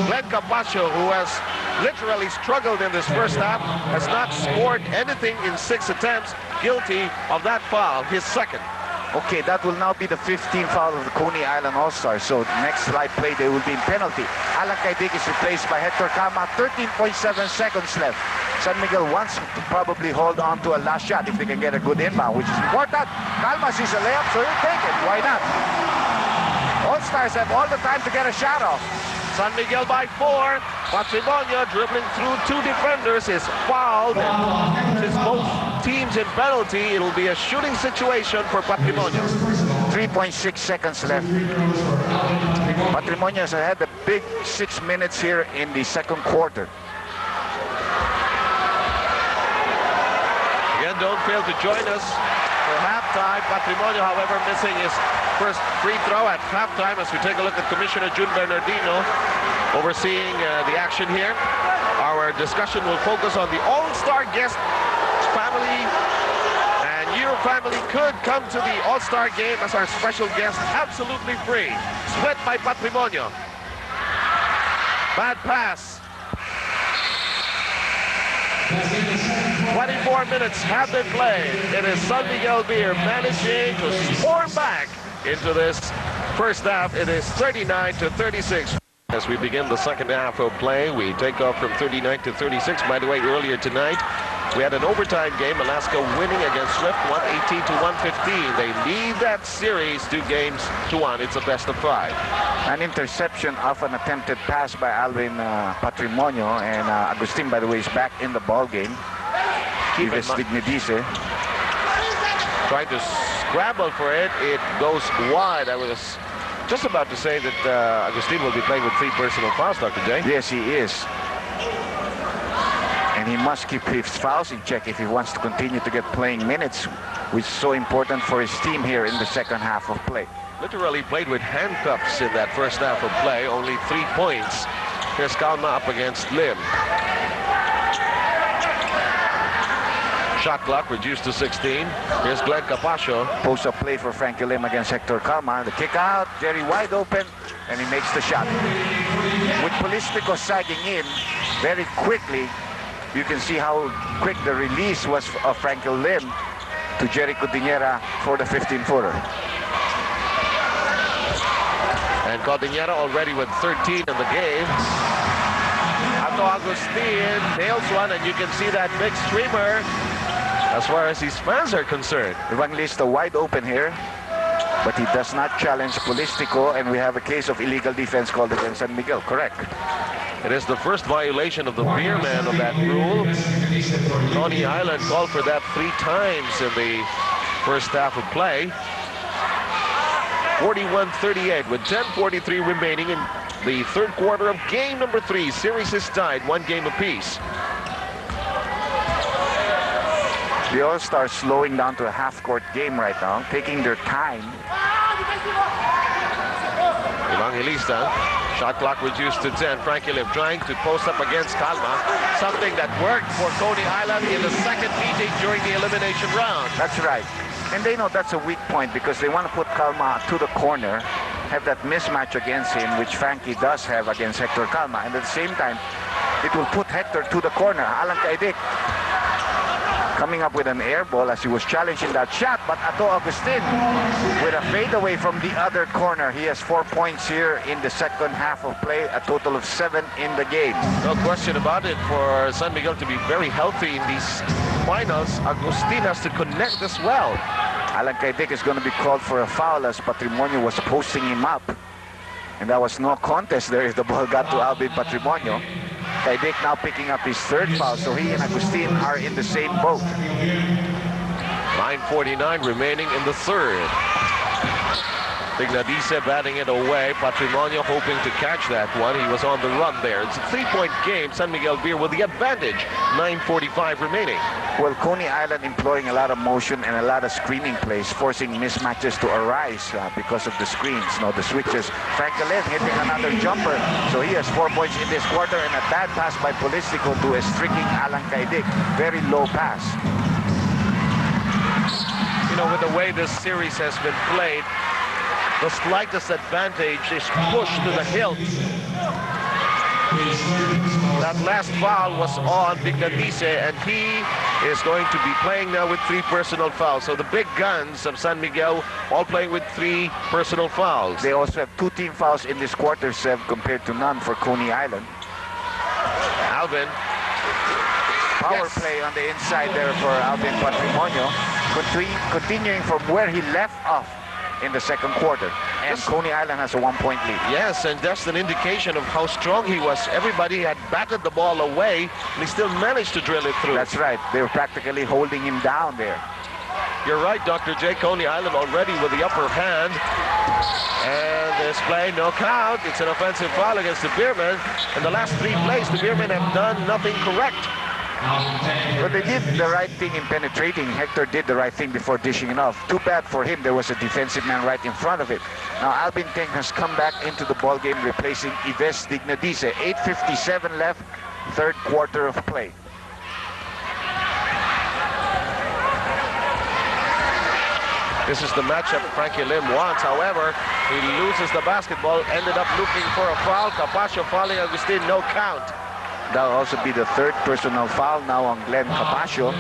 Glenn Capaccio, who has literally struggled in this first half, has not scored anything in 6 attempts, guilty of that foul, his second. Okay, that will now be the 15th foul of the Coney Island All-Stars. So next live play, they will be in penalty. Alan Caide is replaced by Hector Calma. 13.7 seconds left. San Miguel wants to probably hold on to a last shot if they can get a good inbound, which is important. Calma sees a layup, so he'll take it. Why not? All-Stars have all the time to get a shot off. San Miguel by 4. Patrimonio dribbling through 2 defenders is fouled. And since both teams in penalty, it'll be a shooting situation for Patrimonio. 3.6 seconds left. Patrimonio has had a big 6 minutes here in the second quarter. Again, don't fail to join us for halftime. Patrimonio, however, missing his first free throw at halftime as we take a look at Commissioner Jun Bernardino overseeing the action here. Our discussion will focus on the All-Star guest family, and your family could come to the All-Star game as our special guest absolutely free. Sweat by Patrimonio. Bad pass. 24 minutes have been played. It is San Miguel Beer managing to storm back into this first half. It is 39-36. As we begin the second half of play, we take off from 39-36. By the way, earlier tonight, we had an overtime game. Alaska winning against Swift, 118-115. They lead that series 2-1. It's a best of 5. An interception of an attempted pass by Alvin Patrimonio, and Agustin, by the way, is back in the ball game. Ives Dignedice trying to scramble for it. It goes wide. I was just about to say that Agustin will be playing with 3 personal fouls, Dr. J. Yes, he is. And he must keep his fouls in check if he wants to continue to get playing minutes, which is so important for his team here in the second half of play. Literally played with handcuffs in that first half of play. Only 3 points. Here's Calma up against Lim. Shot clock reduced to 16. Here's Glenn Capaccio. Post-up play for Frankie Lim against Hector Calma. The kick out, Jerry wide open, and he makes the shot. With Polistico sagging in very quickly, you can see how quick the release was of Frankie Lim to Jerry Cordillera for the 15-footer. And Cordillera already with 13 in the game. Ato Agustin nails one, and you can see that big streamer as far as his fans are concerned. Evangelista wide open here, but he does not challenge Polistico, and we have a case of illegal defense called against San Miguel, correct? It is the first violation of the beer man of that rule. Coney Island called for that 3 times in the first half of play. 41-38 with 10:43 remaining in the third quarter of game number 3. Series is tied 1 game apiece. The All-Stars slowing down to a half-court game right now, taking their time. Evangelista. Shot clock reduced to 10. Frankie Lim trying to post up against Calma. Something that worked for Coney Island in the second meeting during the elimination round. That's right. And they know that's a weak point because they want to put Calma to the corner, have that mismatch against him, which Frankie does have against Hector Calma. And at the same time, it will put Hector to the corner. Alan Caidic coming up with an air ball as he was challenging that shot, but Ato Agustin with a fadeaway from the other corner. He has 4 points here in the second half of play, a total of 7 in the game. No question about it. For San Miguel to be very healthy in these finals, Agustin has to connect as well. Alan Caidic is going to be called for a foul as Patrimonio was posting him up. And that was no contest there if the ball got to Alvin Patrimonio. Caidic now picking up his third foul, so he and Agustin are in the same boat. 9:49 remaining in the third. Dignadice batting it away. Patrimonio hoping to catch that one. He was on the run there. It's a 3-point game. San Miguel Beer with the advantage. 9:45 remaining. Well, Coney Island employing a lot of motion and a lot of screening plays, forcing mismatches to arise because of the screens, the switches. Frankie Lim hitting another jumper. So he has 4 points in this quarter, and a bad pass by Polistico to a streaking Alan Caidic. Very low pass. With the way this series has been played, the slightest advantage is pushed to the hilt. That last foul was on Dignadice, and he is going to be playing now with 3 personal fouls. So the big guns of San Miguel all playing with 3 personal fouls. They also have 2 team fouls in this quarter, Sev, compared to none for Coney Island. Alvin. Power play on the inside there for Alvin Patrimonio, continuing from where he left off in the second quarter. And Coney Island has a 1-point lead. Yes, and that's an indication of how strong he was. Everybody had batted the ball away, and he still managed to drill it through. That's right. They were practically holding him down there. You're right, Dr. J. Coney Island already with the upper hand. And this play, no count. It's an offensive foul against the Beermen. In the last 3 plays, the Beermen have done nothing correct. But they did the right thing in penetrating. Hector did the right thing before dishing it off. Too bad for him, there was a defensive man right in front of it. Now Alvin Teng has come back into the ball game, replacing Ives Dignadice. 8:57 left, third quarter of play. This is the matchup Frankie Lim wants. However, he loses the basketball, ended up looking for a foul. Capaccio fouling Agustin, no count. That'll also be the 3rd personal foul now on Glenn Capaccio.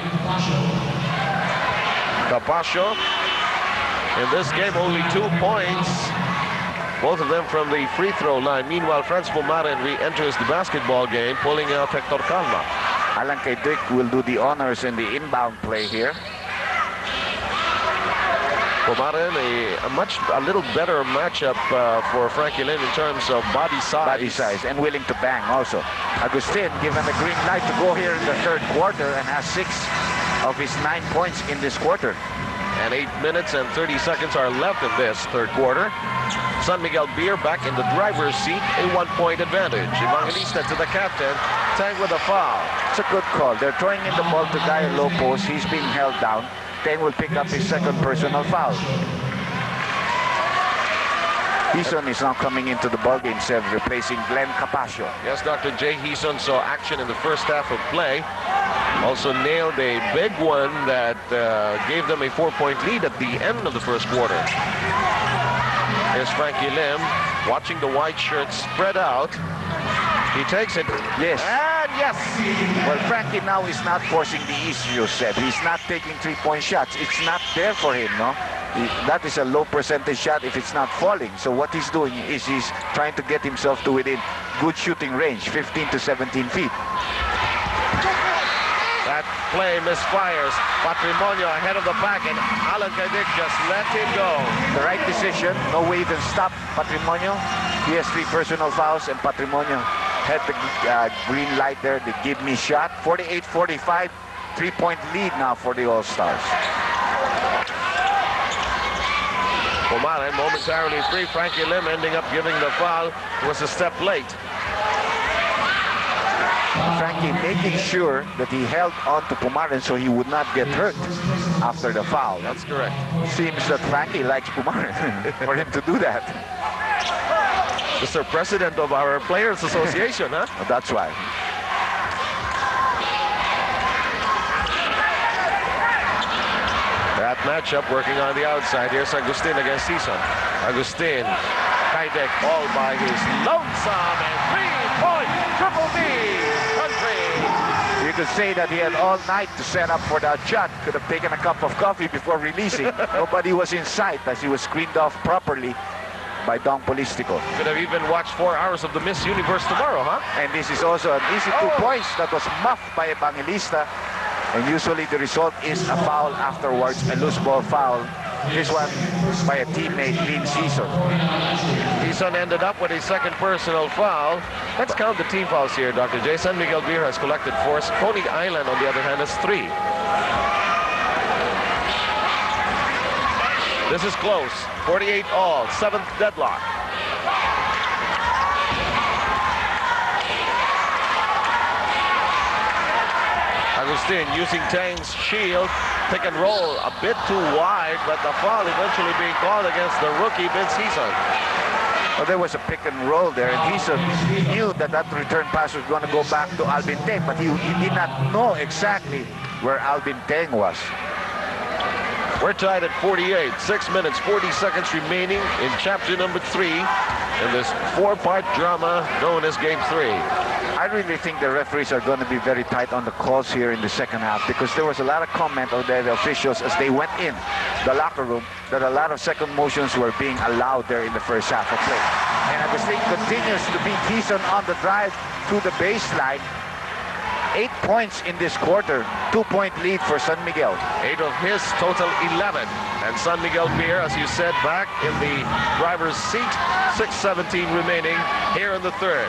Capaccio, in this game, only 2 points. Both of them from the free throw line. Meanwhile, Franz Pumaren re-enters the basketball game, pulling out Hector Calma. Alan Caidic will do the honors in the inbound play here. Pumaren, a little better matchup for Frankie Lim in terms of body size. And willing to bang also. Agustin given the green light to go here in the third quarter and has 6 of his 9 points in this quarter. And 8 minutes and 30 seconds are left in this third quarter. San Miguel Beer back in the driver's seat, a 1-point advantage. Evangelista to the captain, Tang with a foul. It's a good call. They're throwing in the ball to Guy low post. He's being held down. Tang will pick up his 2nd personal foul. Hison is now coming into the ballgame, Sev, replacing Glenn Capaccio. Yes, Dr. J. Hison saw action in the first half of play. Also nailed a big one that gave them a 4-point lead at the end of the first quarter. Here's Frankie Lim watching the white shirts spread out. He takes it. Yes. And yes. Well, Frankie now is not forcing the issue, Seb. He's not taking 3-point shots. It's not there for him, no? That is a low percentage shot if it's not falling. So what he's doing is he's trying to get himself to within good shooting range, 15 to 17 feet. That play misfires. Patrimonio ahead of the pack, and Alan Caidic just let it go. The right decision. No way even stop Patrimonio. He has 3 personal fouls, and Patrimonio had the green light there, the give me shot. 48-45, 3-point lead now for the All-Stars. Pumaren momentarily free. Frankie Lim ending up giving the foul. It was a step late. Frankie making sure that he held on to Pumaren so he would not get hurt after the foul. That's correct. Seems that Frankie likes Pumaren for him to do that. Mr. President of our Players Association, huh? That's why. That matchup working on the outside. Here's Agustin against Season. Agustin, Kaidek all by his lonesome and 3-point triple D country. You could say that he had all night to set up for that shot. Could have taken a cup of coffee before releasing. Nobody was in sight as he was screened off properly by Dong Polistico. Could have even watched 4 hours of the Miss Universe tomorrow, huh? And this is also an easy 2 points that was muffed by Evangelista. And usually the result is a foul afterwards, a loose ball foul. This one by a teammate, Lin Season. Season ended up with a second personal foul. Let's count the team fouls here, Dr. J. San Miguel Beer has collected 4. Coney Island, on the other hand, has 3. This is close. 48 all, 7th deadlock. Agustin using Tang's shield, pick and roll a bit too wide, but the foul eventually being called against the rookie Vince Season. Well, there was a pick and roll there, and he knew that that return pass was going to go back to Alvin Teng, but he did not know exactly where Alvin Teng was. We're tied at 48, 6 minutes, 40 seconds remaining in chapter number 3 in this 4-part drama known as Game 3. I really think the referees are going to be very tight on the calls here in the second half, because there was a lot of comment of the officials as they went in the locker room that a lot of second motions were being allowed there in the first half of play. And Agustin continues to beat Season on the drive to the baseline. 8 points in this quarter, 2-point lead for San Miguel. 8 of his, total 11. And San Miguel Beer, as you said, back in the driver's seat. 6:17 remaining here in the third.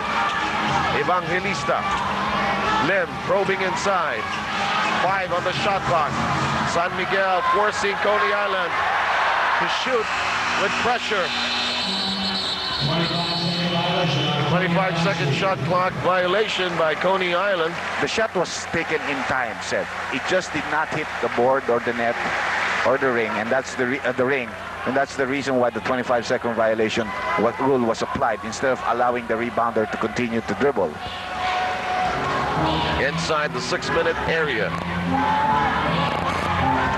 Evangelista. Lim probing inside. 5 on the shot clock. San Miguel forcing Coney Island to shoot with pressure. 25-second shot clock violation by Coney Island. The shot was taken in time, Seth. It just did not hit the board or the net or the ring, and that's the ring. And that's the reason why the 25-second violation rule was applied instead of allowing the rebounder to continue to dribble. Inside the 6-minute area.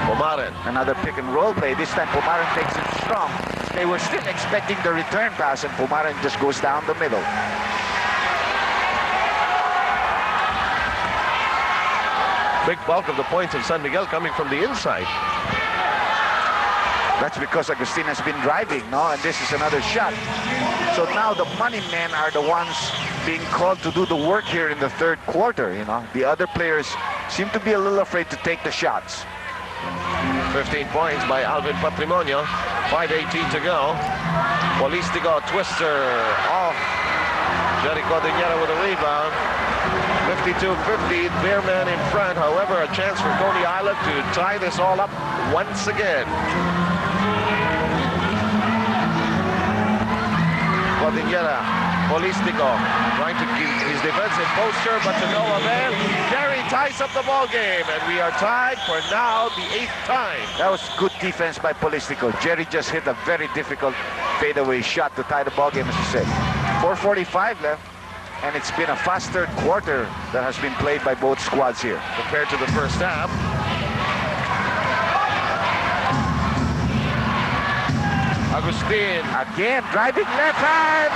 Pumaren. Another pick and roll play. This time Pumaren takes it strong. They were still expecting the return pass, and Pumaren just goes down the middle. Big bulk of the points of San Miguel coming from the inside. That's because Agustin has been driving, no? And this is another shot. So now the money men are the ones being called to do the work here in the third quarter, you know? The other players seem to be a little afraid to take the shots. 15 points by Alvin Patrimonio. 5:18 to go. Polistico twister off. Jericho Diñera with a rebound. 52-50, Bearman in front. However, a chance for Coney Island to tie this all up once again. Diñera, Polistico trying to keep his defensive posture, but to no avail. Jerry ties up the ball game, and we are tied for now the 8th time. That was good defense by Polistico. Jerry just hit a very difficult fadeaway shot to tie the ball game, as you said. 4:45 left, and it's been a fast third quarter that has been played by both squads here compared to the first half. Agustin again driving left hand.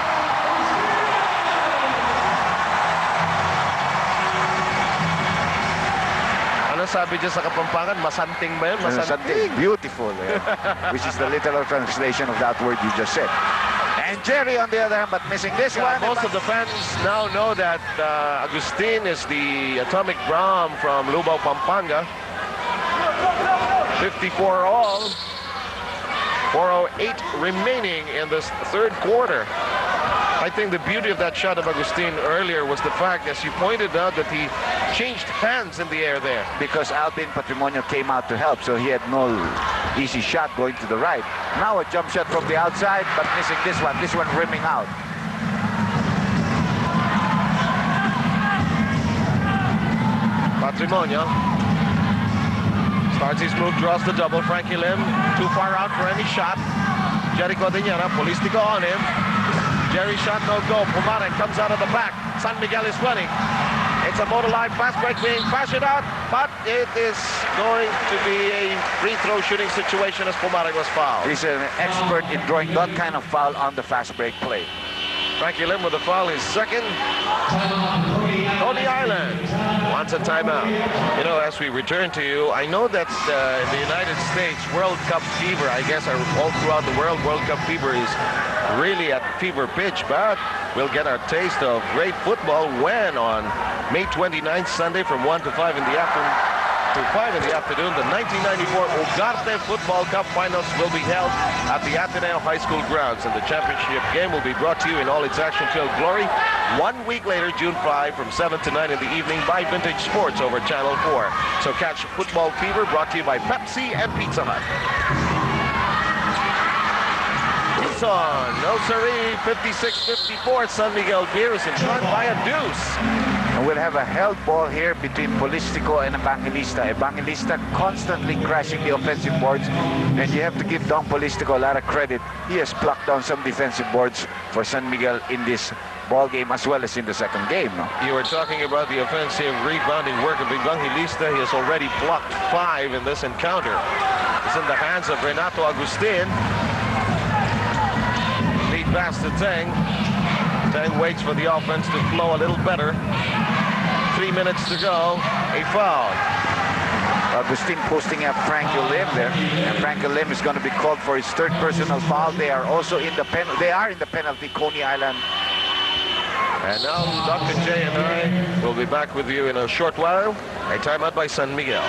Ano sabi dyan sa Kapampangan? Masanting ba yun? Masanting. Beautiful. Which is the literal translation of that word you just said. And Jerry on the other hand, but missing this one. Most of the fans now know that Agustin is the atomic bomb from Lubao, Pampanga. 54 all. 4:08 remaining in this third quarter. I think the beauty of that shot of Agustin earlier was the fact, as you pointed out, that he changed hands in the air there. Because Alvin Patrimonio came out to help, so he had no easy shot going to the right. Now a jump shot from the outside, but missing this one rimming out. Patrimonio starts his move, draws the double. Frankie Lim, too far out for any shot. Jericho Diñera, Polistico on him. Jerry shot no go. Pumare comes out of the back. San Miguel is running. It's a motor line fast break being fashioned out, but it is going to be a free throw shooting situation as Pumare was fouled. He's an expert in drawing that kind of foul on the fast break play. Frankie Lim with the foul, his second. Coney Island wants a timeout. You know, as we return to you, I know that in the United States, World Cup fever, I guess all throughout the world, World Cup fever is really at fever pitch, but we'll get our taste of great football when on May 29th, Sunday from 1 to 5 in the afternoon. To 5 in the afternoon, the 1994 Ugarte Football Cup Finals will be held at the Ateneo High School grounds, and the championship game will be brought to you in all its action-filled glory 1 week later, June 5, from 7 to 9 in the evening by Vintage Sports over Channel 4. So catch Football Fever, brought to you by Pepsi and Pizza Hut. It's on. No siree, 56-54. San Miguel Beer is in front by a deuce. And we'll have a held ball here between Polistico and Evangelista. Evangelista constantly crashing the offensive boards, and you have to give Don Polistico a lot of credit. He has plucked down some defensive boards for San Miguel in this ball game as well as in the second game. No? You were talking about the offensive rebounding work of Evangelista. He has already blocked 5 in this encounter. It's in the hands of Renato Agustin. Lead pass to Teng. Teng waits for the offense to flow a little better. 3 minutes to go. A foul. Agustin posting up Frankie Lim there, and Frankie Lim is going to be called for his third personal foul. They are also in the penalty, Coney Island. And now Dr. J and I will be back with you in a short while. A timeout by San Miguel.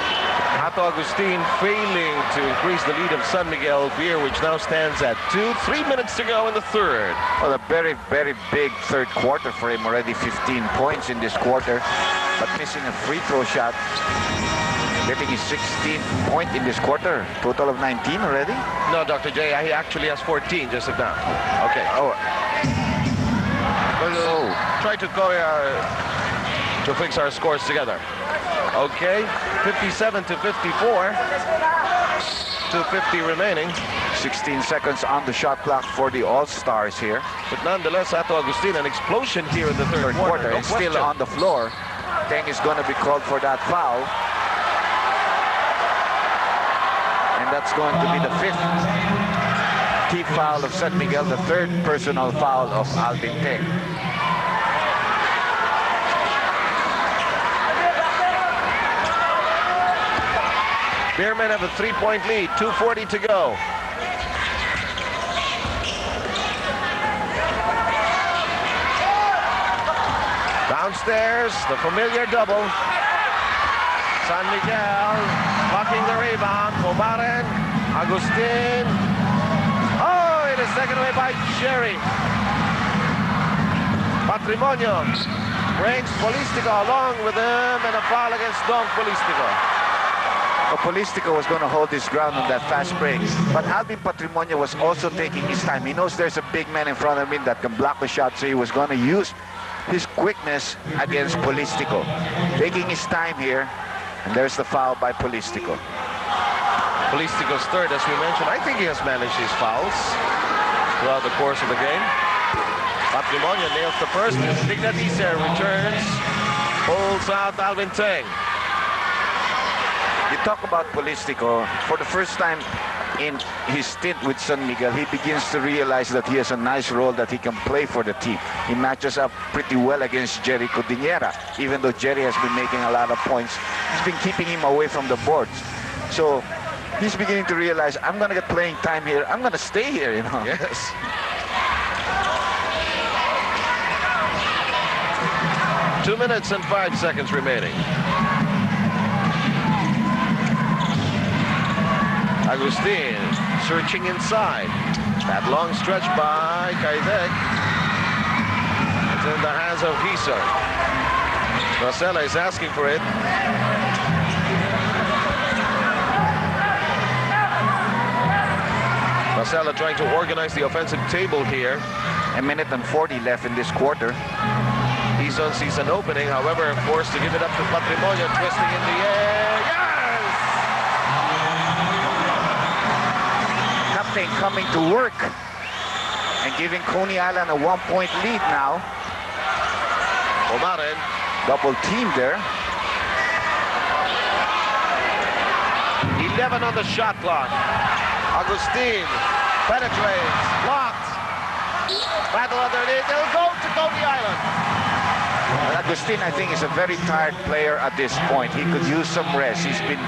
Hato Agustin failing to increase the lead of San Miguel Beer, which now stands at 2. 3 minutes to go in the third. Well, a very, very big third quarter for him. Already 15 points in this quarter, but missing a free throw shot. Getting his 16th point in this quarter. Total of 19 already? No, Dr. J, he actually has 14 just now. Okay. Oh. We'll try to fix our scores together. Okay, 57-54. 2:50 remaining. 16 seconds on the shot clock for the All-Stars here. But nonetheless, Hato Agustin, an explosion here in the third quarter. And still on the floor. Teng is going to be called for that foul. And that's going to be the 5th team foul of San Miguel, the 3rd personal foul of Alvin Teng. Beermen have a 3-point lead, 2:40 to go. Downstairs, the familiar double. San Miguel blocking the rebound. Pomaren, Agustin. Oh, it is taken away by Jerry. Patrimonio brings Polistico along with him, and a foul against Don Polistico. Polistico was going to hold his ground on that fast break, but Alvin Patrimonio was also taking his time. He knows there's a big man in front of him that can block the shot, so he was going to use his quickness against Polistico. Taking his time here, and there's the foul by Polistico. Polistico's third, as we mentioned. I think he has managed his fouls throughout the course of the game. Patrimonio nails the first. Dignatice returns, pulls out Alvin Teng. You talk about Polistico, for the first time in his stint with San Miguel, he begins to realize that he has a nice role that he can play for the team. He matches up pretty well against Jerry Cordillera, even though Jerry has been making a lot of points. He's been keeping him away from the boards. So he's beginning to realize, I'm going to get playing time here. I'm going to stay here, you know. Yes. Two minutes and 5 seconds remaining. Agustin searching inside. That long stretch by Kaidek. It's in the hands of Hisa. Marcela is asking for it. Marcela trying to organize the offensive table here. 1 minute and 40 left in this quarter. Hisa sees an opening, however, forced to give it up to Patrimonio, twisting in the air. Yes! Captain coming to work and giving Coney Island a 1-point lead now. Omaren. Double team there. 11 on the shot clock. Agustin penetrates, blocked. Battle underneath. It'll go to Coney Island. Well, Agustin, I think, is a very tired player at this point. He could use some rest. He's been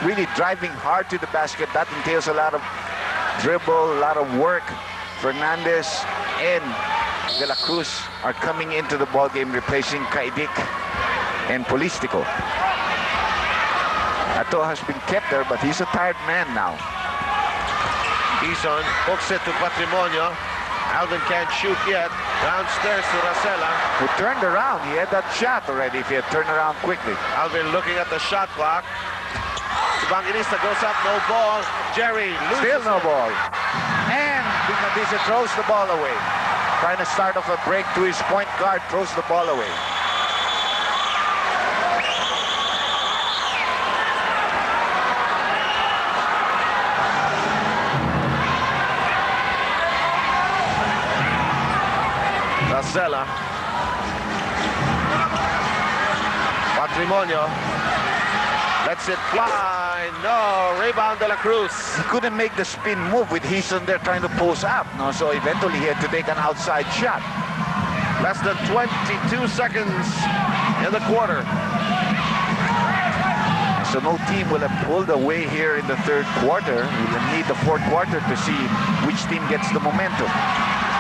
really driving hard to the basket. That entails a lot of dribble, a lot of work. Fernandez and De La Cruz are coming into the ball game, replacing Kaidik and Polistico. Ato has been kept there, but he's a tired man now. Ison hooks it to Patrimonio. Alvin can't shoot yet. Downstairs to Racela. Who turned around. He had that shot already if he had turned around quickly. Alvin looking at the shot clock. Evangelista goes up, no ball. Jerry loses. Still no ball. And Dignadisa throws the ball away. Trying to start off a break to his point guard, throws the ball away. Racela. Patrimonio lets it fly. No, rebound De La Cruz. He couldn't make the spin move with Heason there trying to post up. No, so eventually he had to take an outside shot. Less than 22 seconds in the quarter. So no team will have pulled away here in the third quarter. We will need the fourth quarter to see which team gets the momentum.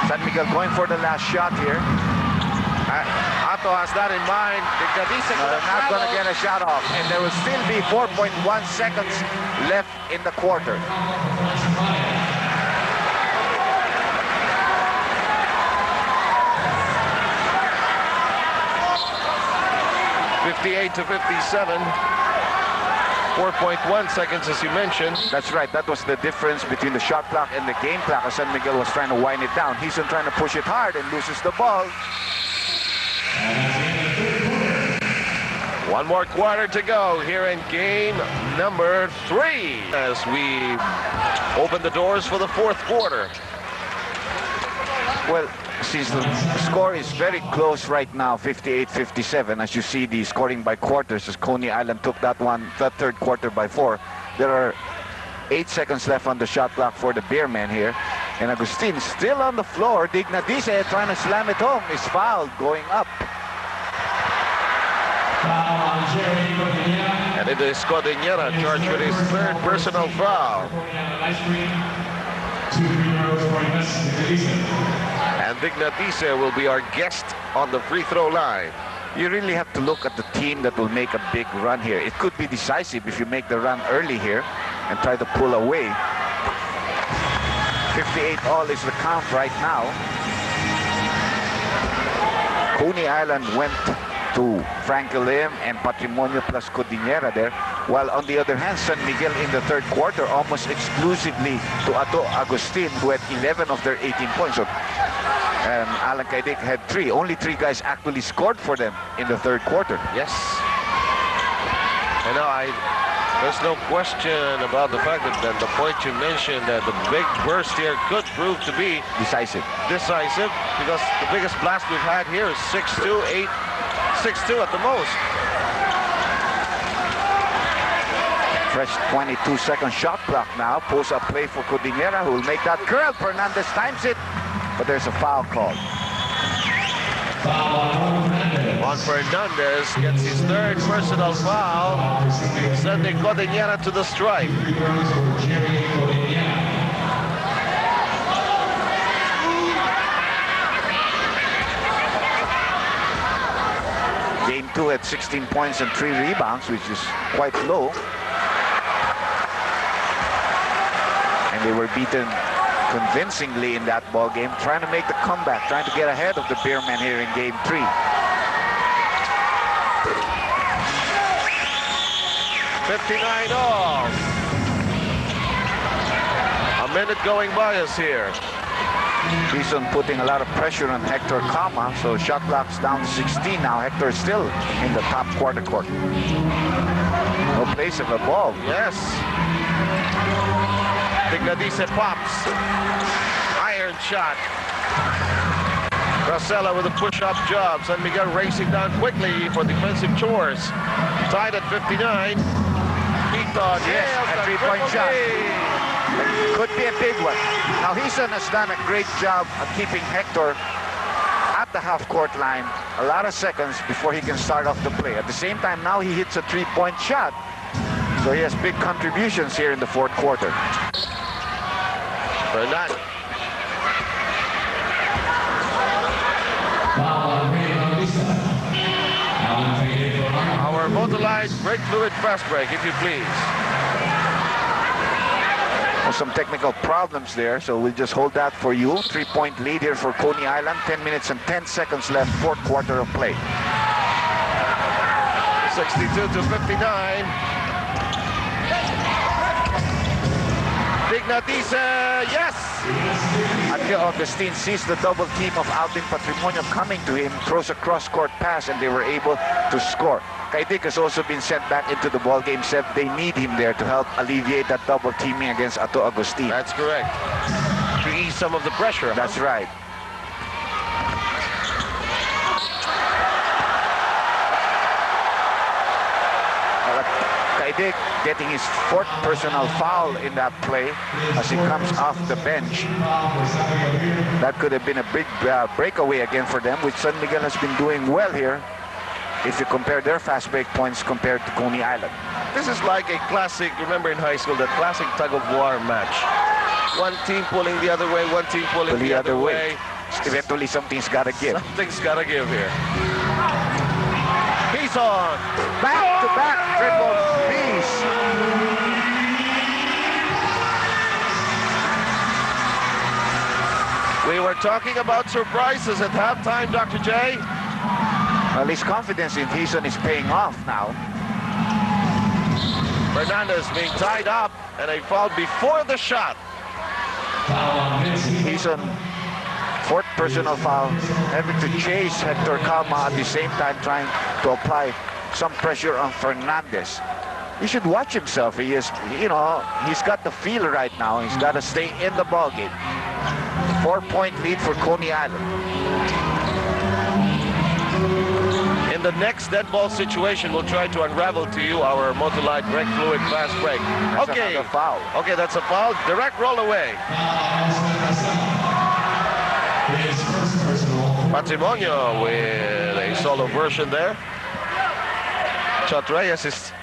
San Miguel going for the last shot here. Ato has that in mind. They're not going to get a shot off. And there will still be 4.1 seconds left in the quarter. (58 to 57). 4.1 seconds, as you mentioned. That's right. That was the difference between the shot clock and the game clock as San Miguel was trying to wind it down. He's trying to push it hard and loses the ball. One more quarter to go here in game number 3 as we open the doors for the fourth quarter. Well, since the score is very close right now, 58-57, as you see the scoring by quarters, as Coney Island took that third quarter by 4. There are 8 seconds left on the shot clock for the Beermen here. And Agustin still on the floor. Dignadisa trying to slam it home is fouled going up. And it is Cordillera charged with his third personal foul. And Dignadisa will be our guest on the free throw line. You really have to look at the team that will make a big run here. It could be decisive if you make the run early here and try to pull away. 58 all is the count right now. Coney Island went to Franklin and Patrimonio plus Cordillera there, while on the other hand, San Miguel in the third quarter almost exclusively to Ato Agustin, who had 11 of their 18 points. So, Alan Kaidik had 3. Only 3 guys actually scored for them in the third quarter. Yes. And now there's no question about the fact that the point you mentioned, that the big burst here could prove to be decisive, because the biggest blast we've had here is 6'2", 6'2" at the most. Fresh 22-second shot clock now. Post-up play for Cordillera, who will make that curl. Fernandez times it, but there's a foul call. Juan Fernandez gets his third personal foul, sending Cordillera to the stripe. Game 2 had 16 points and 3 rebounds, which is quite low. And they were beaten convincingly in that ball game, trying to make the comeback, trying to get ahead of the Beermen here in game 3. $59 all. A minute going by us here. Bison putting a lot of pressure on Hector Kama, so shot clock's down to 16 now. Hector is still in the top quarter court. No place of a ball. Yes. Dignadisa pops. Fires iron shot. Rosella with a push-up job. San Miguel racing down quickly for defensive chores. Tied at 59. Piton, Yes, a three-point shot. Could be a big one. Now, Hison has done a great job of keeping Hector at the half-court line. A lot of seconds before he can start off the play. At the same time, now he hits a three-point shot. So he has big contributions here in the fourth quarter. Fernandez. Our Motorlight brake fluid fast break, if you please. Well, some technical problems there, so we'll just hold that for you. 3-point lead here for Coney Island. 10 minutes and 10 seconds left, fourth quarter of play. 62-59. Dignatice, yes! Until Augustine sees the double team of Alvin Patrimonio coming to him, throws a cross-court pass, and they were able to score. Kaidik has also been sent back into the ball game. Said they need him there to help alleviate that double teaming against Ato Agustin. That's correct. To ease some of the pressure. That's right. Kaidik getting his fourth personal foul in that play as he comes off the bench. That could have been a big breakaway again for them, which San Miguel has been doing well here. If you compare their fast break points compared to Coney Island. This is like a classic, remember in high school, that classic tug-of-war match. One team pulling the other way, one team pulling the other way. Eventually something's got to give. Something's got to give here. He's on. Back-to-back triple piece. We were talking about surprises at halftime, Dr. J. Well, his confidence in Hison is paying off now. Fernandez being tied up, and a foul before the shot. Hison, fourth personal foul, having to chase Hector Calma at the same time trying to apply some pressure on Fernandez. He should watch himself. He is, he's got the feel right now. He's got to stay in the ballgame. 4-point lead for Coney Island. In the next dead ball situation, we'll try to unravel to you our Motorlight brake fluid fast break. That's another foul. Okay, that's a foul. Direct roll away. Patrimonio with a solo version there. Chot Reyes is...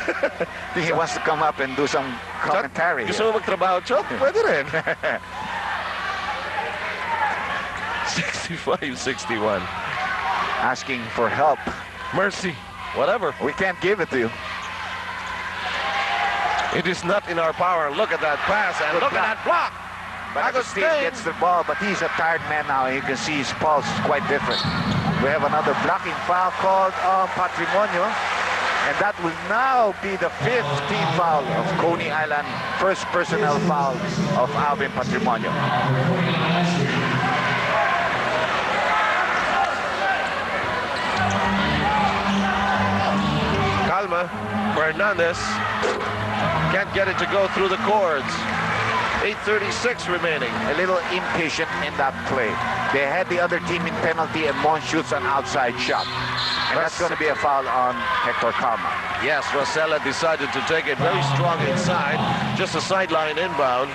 I think he wants to come up and do some commentary. Gusto mo magtrabaho, Chot? Pwede rin. 65-61. Asking for help. Mercy. Whatever. We can't give it to you. It is not in our power. Look at that pass and look at that block. But Agustin gets the ball, but he's a tired man now. You can see his pulse is quite different. We have another blocking foul called on Patrimonio. And that will now be the fifth team foul of Coney Island. First personnel foul of Alvin Patrimonio. Calma, Fernandez can't get it to go through the cords. 8:36 remaining. A little impatient in that play. They had the other team in penalty and Mon shoots an outside shot. And that's going to be a foul on Hector Calma. Yes, Rosella decided to take it very strong inside. Just a sideline inbound.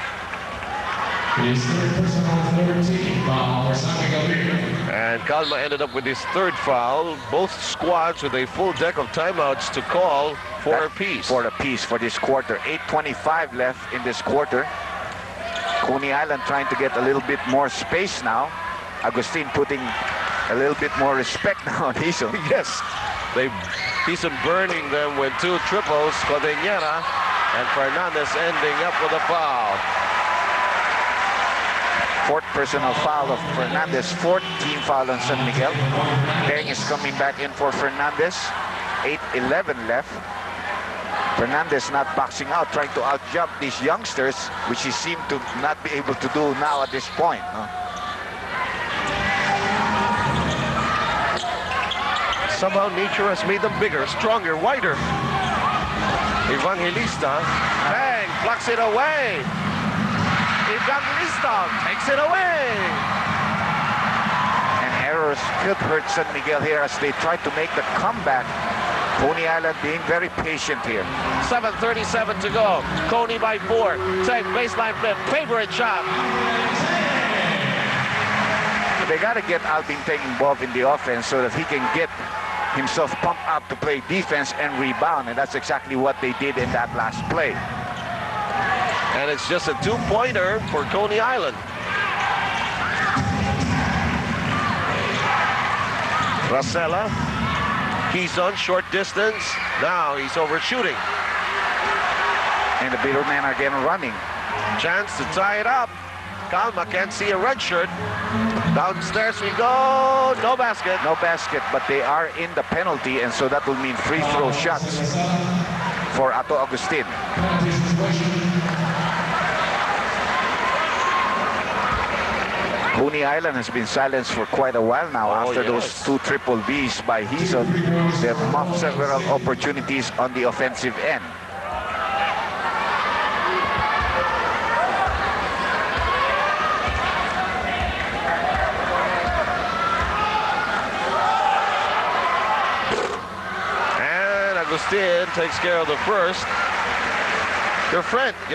And Calma ended up with his third foul. Both squads with a full deck of timeouts to call for a piece. For a piece for this quarter. 8:25 left in this quarter. Coney Island trying to get a little bit more space now. Agustin putting a little bit more respect now on Hison. Yes, Hison burning them with two triples. Codeñera and Fernandez ending up with a foul. Fourth personal foul of Fernandez. Fourth team foul on San Miguel. Deng is coming back in for Fernandez. 8:11 left. Fernandez not boxing out, trying to out-jump these youngsters, which he seemed to not be able to do now at this point. Somehow nature has made them bigger, stronger, wider. Evangelista, bang, plucks it away. Evangelista takes it away. And errors could hurt San Miguel here as they try to make the comeback. Coney Island being very patient here. 7:37 to go. Coney by 4. Take baseline flip. Favorite shot. They got to get Alvin Teng involved in the offense so that he can get himself pumped up to play defense and rebound. And that's exactly what they did in that last play. And it's just a 2-pointer for Coney Island. Rosella. He's on short distance. Now he's overshooting. And the Bitternmen are again running. Chance to tie it up. Calma can't see a red shirt. Downstairs we go. No basket. No basket, but they are in the penalty, and so that will mean free throw shots for Ato Agustin. Coney Island has been silenced for quite a while now after those 2 triple Bs by Hison. They've muffed several opportunities on the offensive end. And Agustin takes care of the first. Your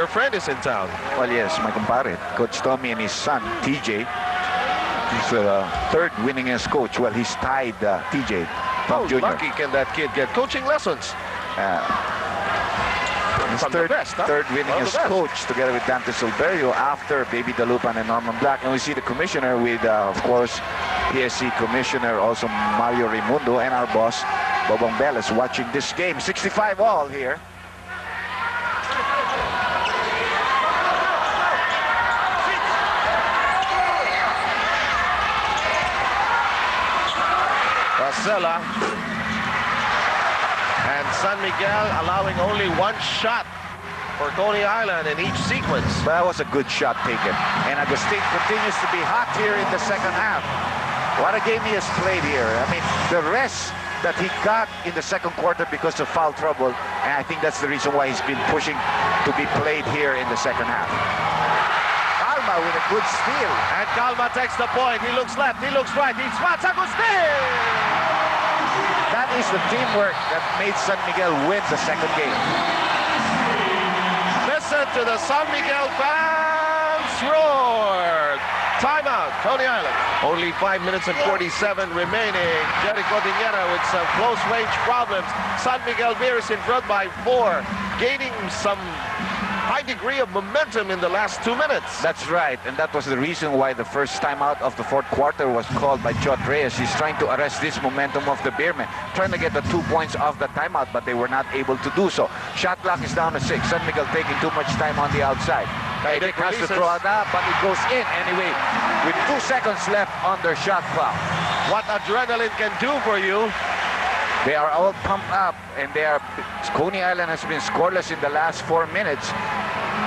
friend is in town. Well, yes, my compadre, Coach Tommy and his son, TJ. He's the 3rd winningest coach. Well, he's tied TJ How Jr. lucky can that kid get coaching lessons? He's From the best, huh? 3rd winningest coach together with Dante Silverio after Baby Dalupan and Norman Black. And we see the commissioner with, of course, PSC commissioner, also Mario Raimundo, and our boss, Bobong Beles, watching this game. 65 all here. Rosella and San Miguel allowing only 1 shot for Coney Island in each sequence. But that was a good shot taken. And Agustin continues to be hot here in the second half. What a game he has played here. I mean, the rest that he got in the second quarter because of foul trouble, and I think that's the reason why he's been pushing to be played here in the second half. Calma with a good steal. And Calma takes the point. He looks left, he looks right, he spots Agustin! That is the teamwork that made San Miguel win the second game. Listen to the San Miguel fans roar! Timeout, Coney Island. Only 5 minutes and 47 remaining. Jericho Dinera with some close range problems. San Miguel Bears in front by 4, gaining some high degree of momentum in the last 2 minutes. That's right, and that was the reason why the first timeout of the 4th quarter was called by Chot Reyes. He's trying to arrest this momentum of the Beermen, trying to get the 2 points off the timeout, but they were not able to do so. Shot clock is down to 6. San Miguel taking too much time on the outside. Kaidik has to throw it up, but it goes in anyway, with 2 seconds left on their shot clock. What adrenaline can do for you. They are all pumped up, and Coney Island has been scoreless in the last 4 minutes.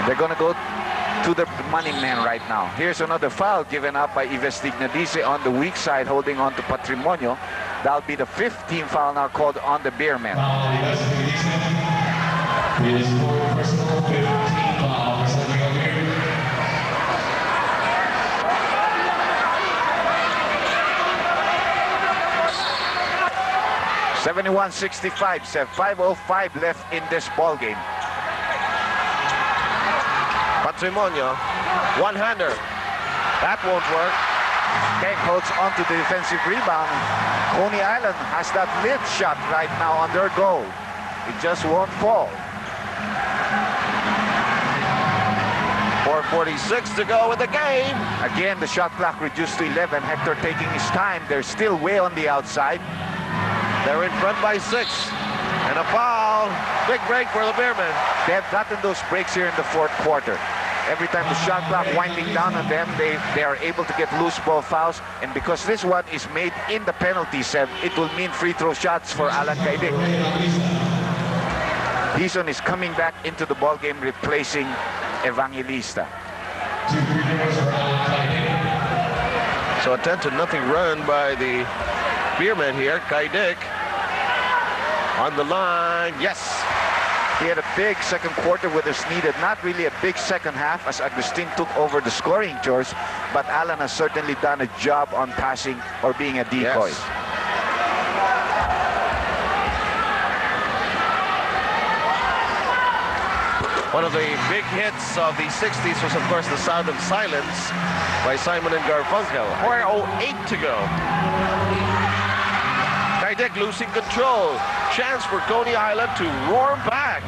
They're going to go to the money man right now. Here's another foul given up by Ives Dignadice on the weak side, holding on to Patrimonio. That'll be the 5th team foul now called on the Beermen. 71-65, 5:05 left in this ball game. Patrimonio, one-hander. That won't work. Keng holds on to the defensive rebound. Coney Island has that lit shot right now on their goal. It just won't fall. 4:46 to go in the game. Again, the shot clock reduced to 11. Hector taking his time. They're still way on the outside. They're in front by 6. And a foul. Big break for the Beermen. They have gotten those breaks here in the 4th quarter. Every time the shot clock winding down on them, they are able to get loose ball fouls. And because this one is made in the penalty set, it will mean free throw shots for Alan Kaidik. Hison is coming back into the ball game, replacing Evangelista. So a 10-0 run by the Beermen here. Kaidik on the line. Yes. He had a big second quarter with us needed. Not really a big second half as Agustin took over the scoring chores, but Alan has certainly done a job on passing or being a decoy. Yes. One of the big hits of the 60s was, of course, The Sound of Silence by Simon and Garfunkel. 4:08 to go. Kaidek losing control. Chance for Coney Island to roar back.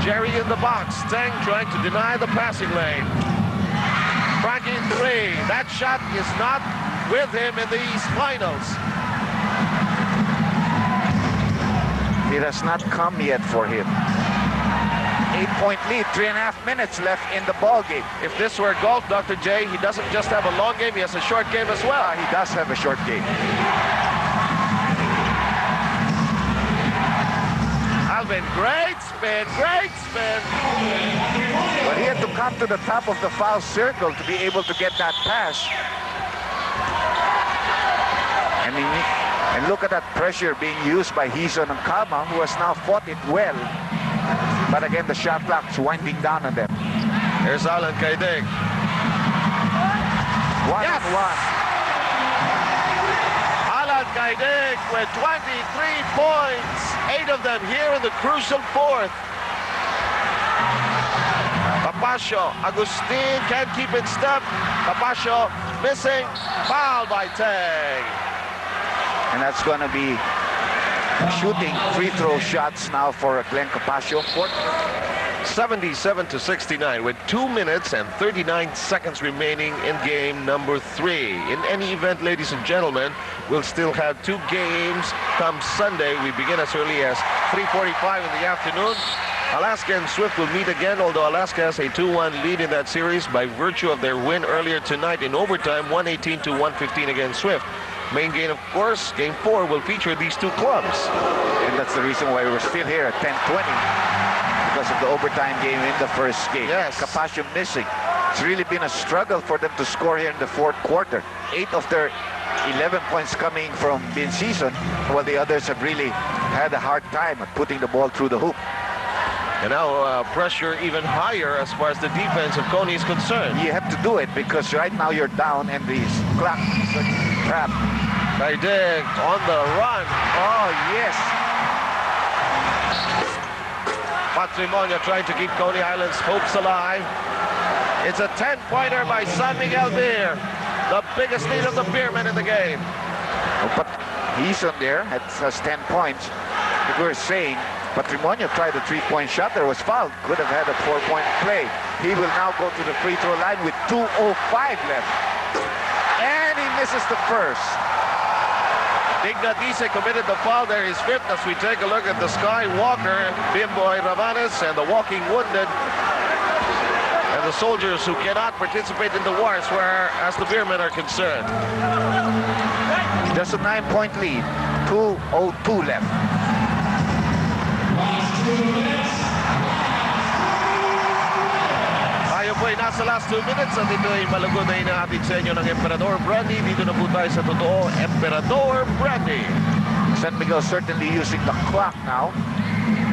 Jerry in the box. Tang trying to deny the passing lane. Frankie in three. That shot is not with him in these finals. It has not come yet for him. 8-point lead, 3.5 minutes left in the ball game. If this were golf, Dr. J, he doesn't just have a long game, he has a short game as well. He does have a short game. Alvin, great spin, great spin. But he had to come to the top of the foul circle to be able to get that pass. And look at that pressure being used by Hizon and Kama, who has now fought it well. But again, the shot clock's winding down on them. Here's Alan Kaidek. 1-1. Alan Kaidek with 23 points. 8 of them here in the crucial fourth. Papasio, Agustin can't keep in step. Papasio missing. Foul by Tang. And that's going to be shooting free throw shots now for Glenn Capascio. 77-69 with 2 minutes and 39 seconds remaining in game number 3. In any event, ladies and gentlemen, we'll still have 2 games come Sunday. We begin as early as 3:45 in the afternoon. Alaska and Swift will meet again, although Alaska has a 2-1 lead in that series by virtue of their win earlier tonight in overtime, 118-115 against Swift. Main game, of course, game 4 will feature these 2 clubs. And that's the reason why we're still here at 10:20, because of the overtime game in the first game. Yes. Capascio missing. It's really been a struggle for them to score here in the fourth quarter. 8 of their 11 points coming from Bincison, while the others have really had a hard time at putting the ball through the hoop. And now pressure even higher as far as the defense of Coney is concerned. You have to do it because right now you're down and the clock is a trap. Kaidek on the run. Oh, yes. Patrimonio trying to keep Coney Island's hopes alive. It's a 10-pointer by San Miguel Beer. The biggest lead of the Beermen in the game. Oh, but he's on there. Has 10 points. Like we were saying, Patrimonio tried a 3-point shot. There was fouled. Could have had a 4-point play. He will now go to the free throw line with 2:05 left. And he misses the first. Dignatice committed the foul. There is 5th as we take a look at the Skywalker, Bimboy Ravanes, and the Walking Wounded. And the soldiers who cannot participate in the wars where, as the Beermen are concerned. Just a 9-point lead. 2:02 left. Tayo po ay nasa last 2 minutes at ito ay malugod na inahatid sa inyo ng Emperador Brandy. Dito na po tayo sa totoo, Emperador Brandy. San Miguel certainly using the clock now.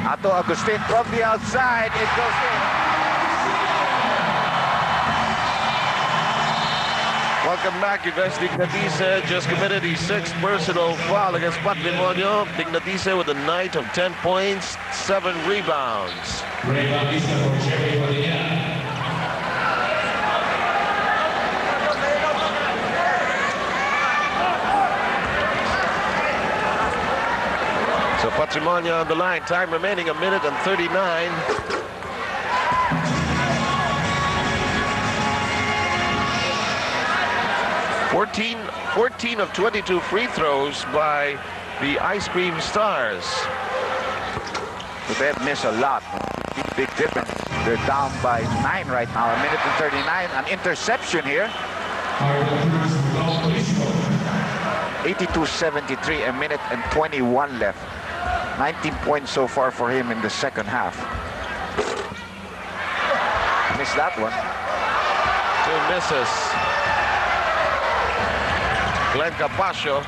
Ato Agustin from the outside. It goes in. Welcome back. Yves Dignatice just committed his 6th personal foul against Patrimonio. Dignatice with a night of 10 points, 7 rebounds. So Patrimonio on the line. Time remaining 1 minute and 39. 14 of 22 free throws by the Ice Cream Stars. But they have missed a lot. Big difference. They're down by 9 right now. 1 minute and 39. An interception here. 82-73. 1 minute and 21 left. 19 points so far for him in the second half. Missed that one. 2 misses. Glenn Capascio.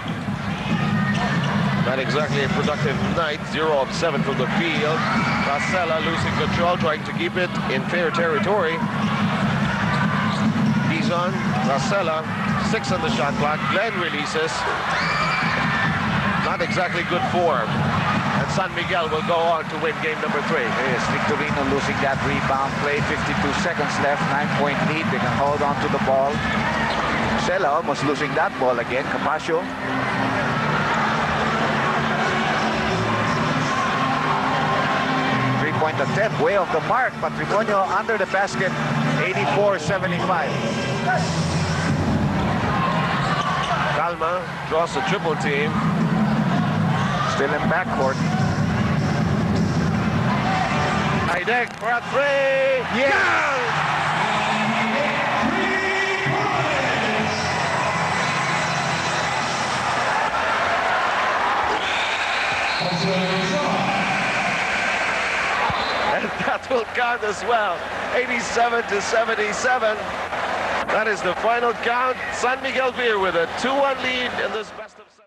Not exactly a productive night. 0 of 7 from the field. Racela losing control, trying to keep it in fair territory. Dizon, Racela, 6 on the shot clock. Glenn releases. Not exactly good form. And San Miguel will go on to win game number 3. Yes, Victorino losing that rebound play. 52 seconds left, 9-point lead. They can hold on to the ball. Racela almost losing that ball again. Capascio. Three-point attempt, way off the mark. Patrimonio under the basket, 84-75. Calma draws a triple team. Still in backcourt. Heidegg for a 3. Yeah! And that will count as well. 87-77. That is the final count. San Miguel Beer with a 2-1 lead in this best of 7.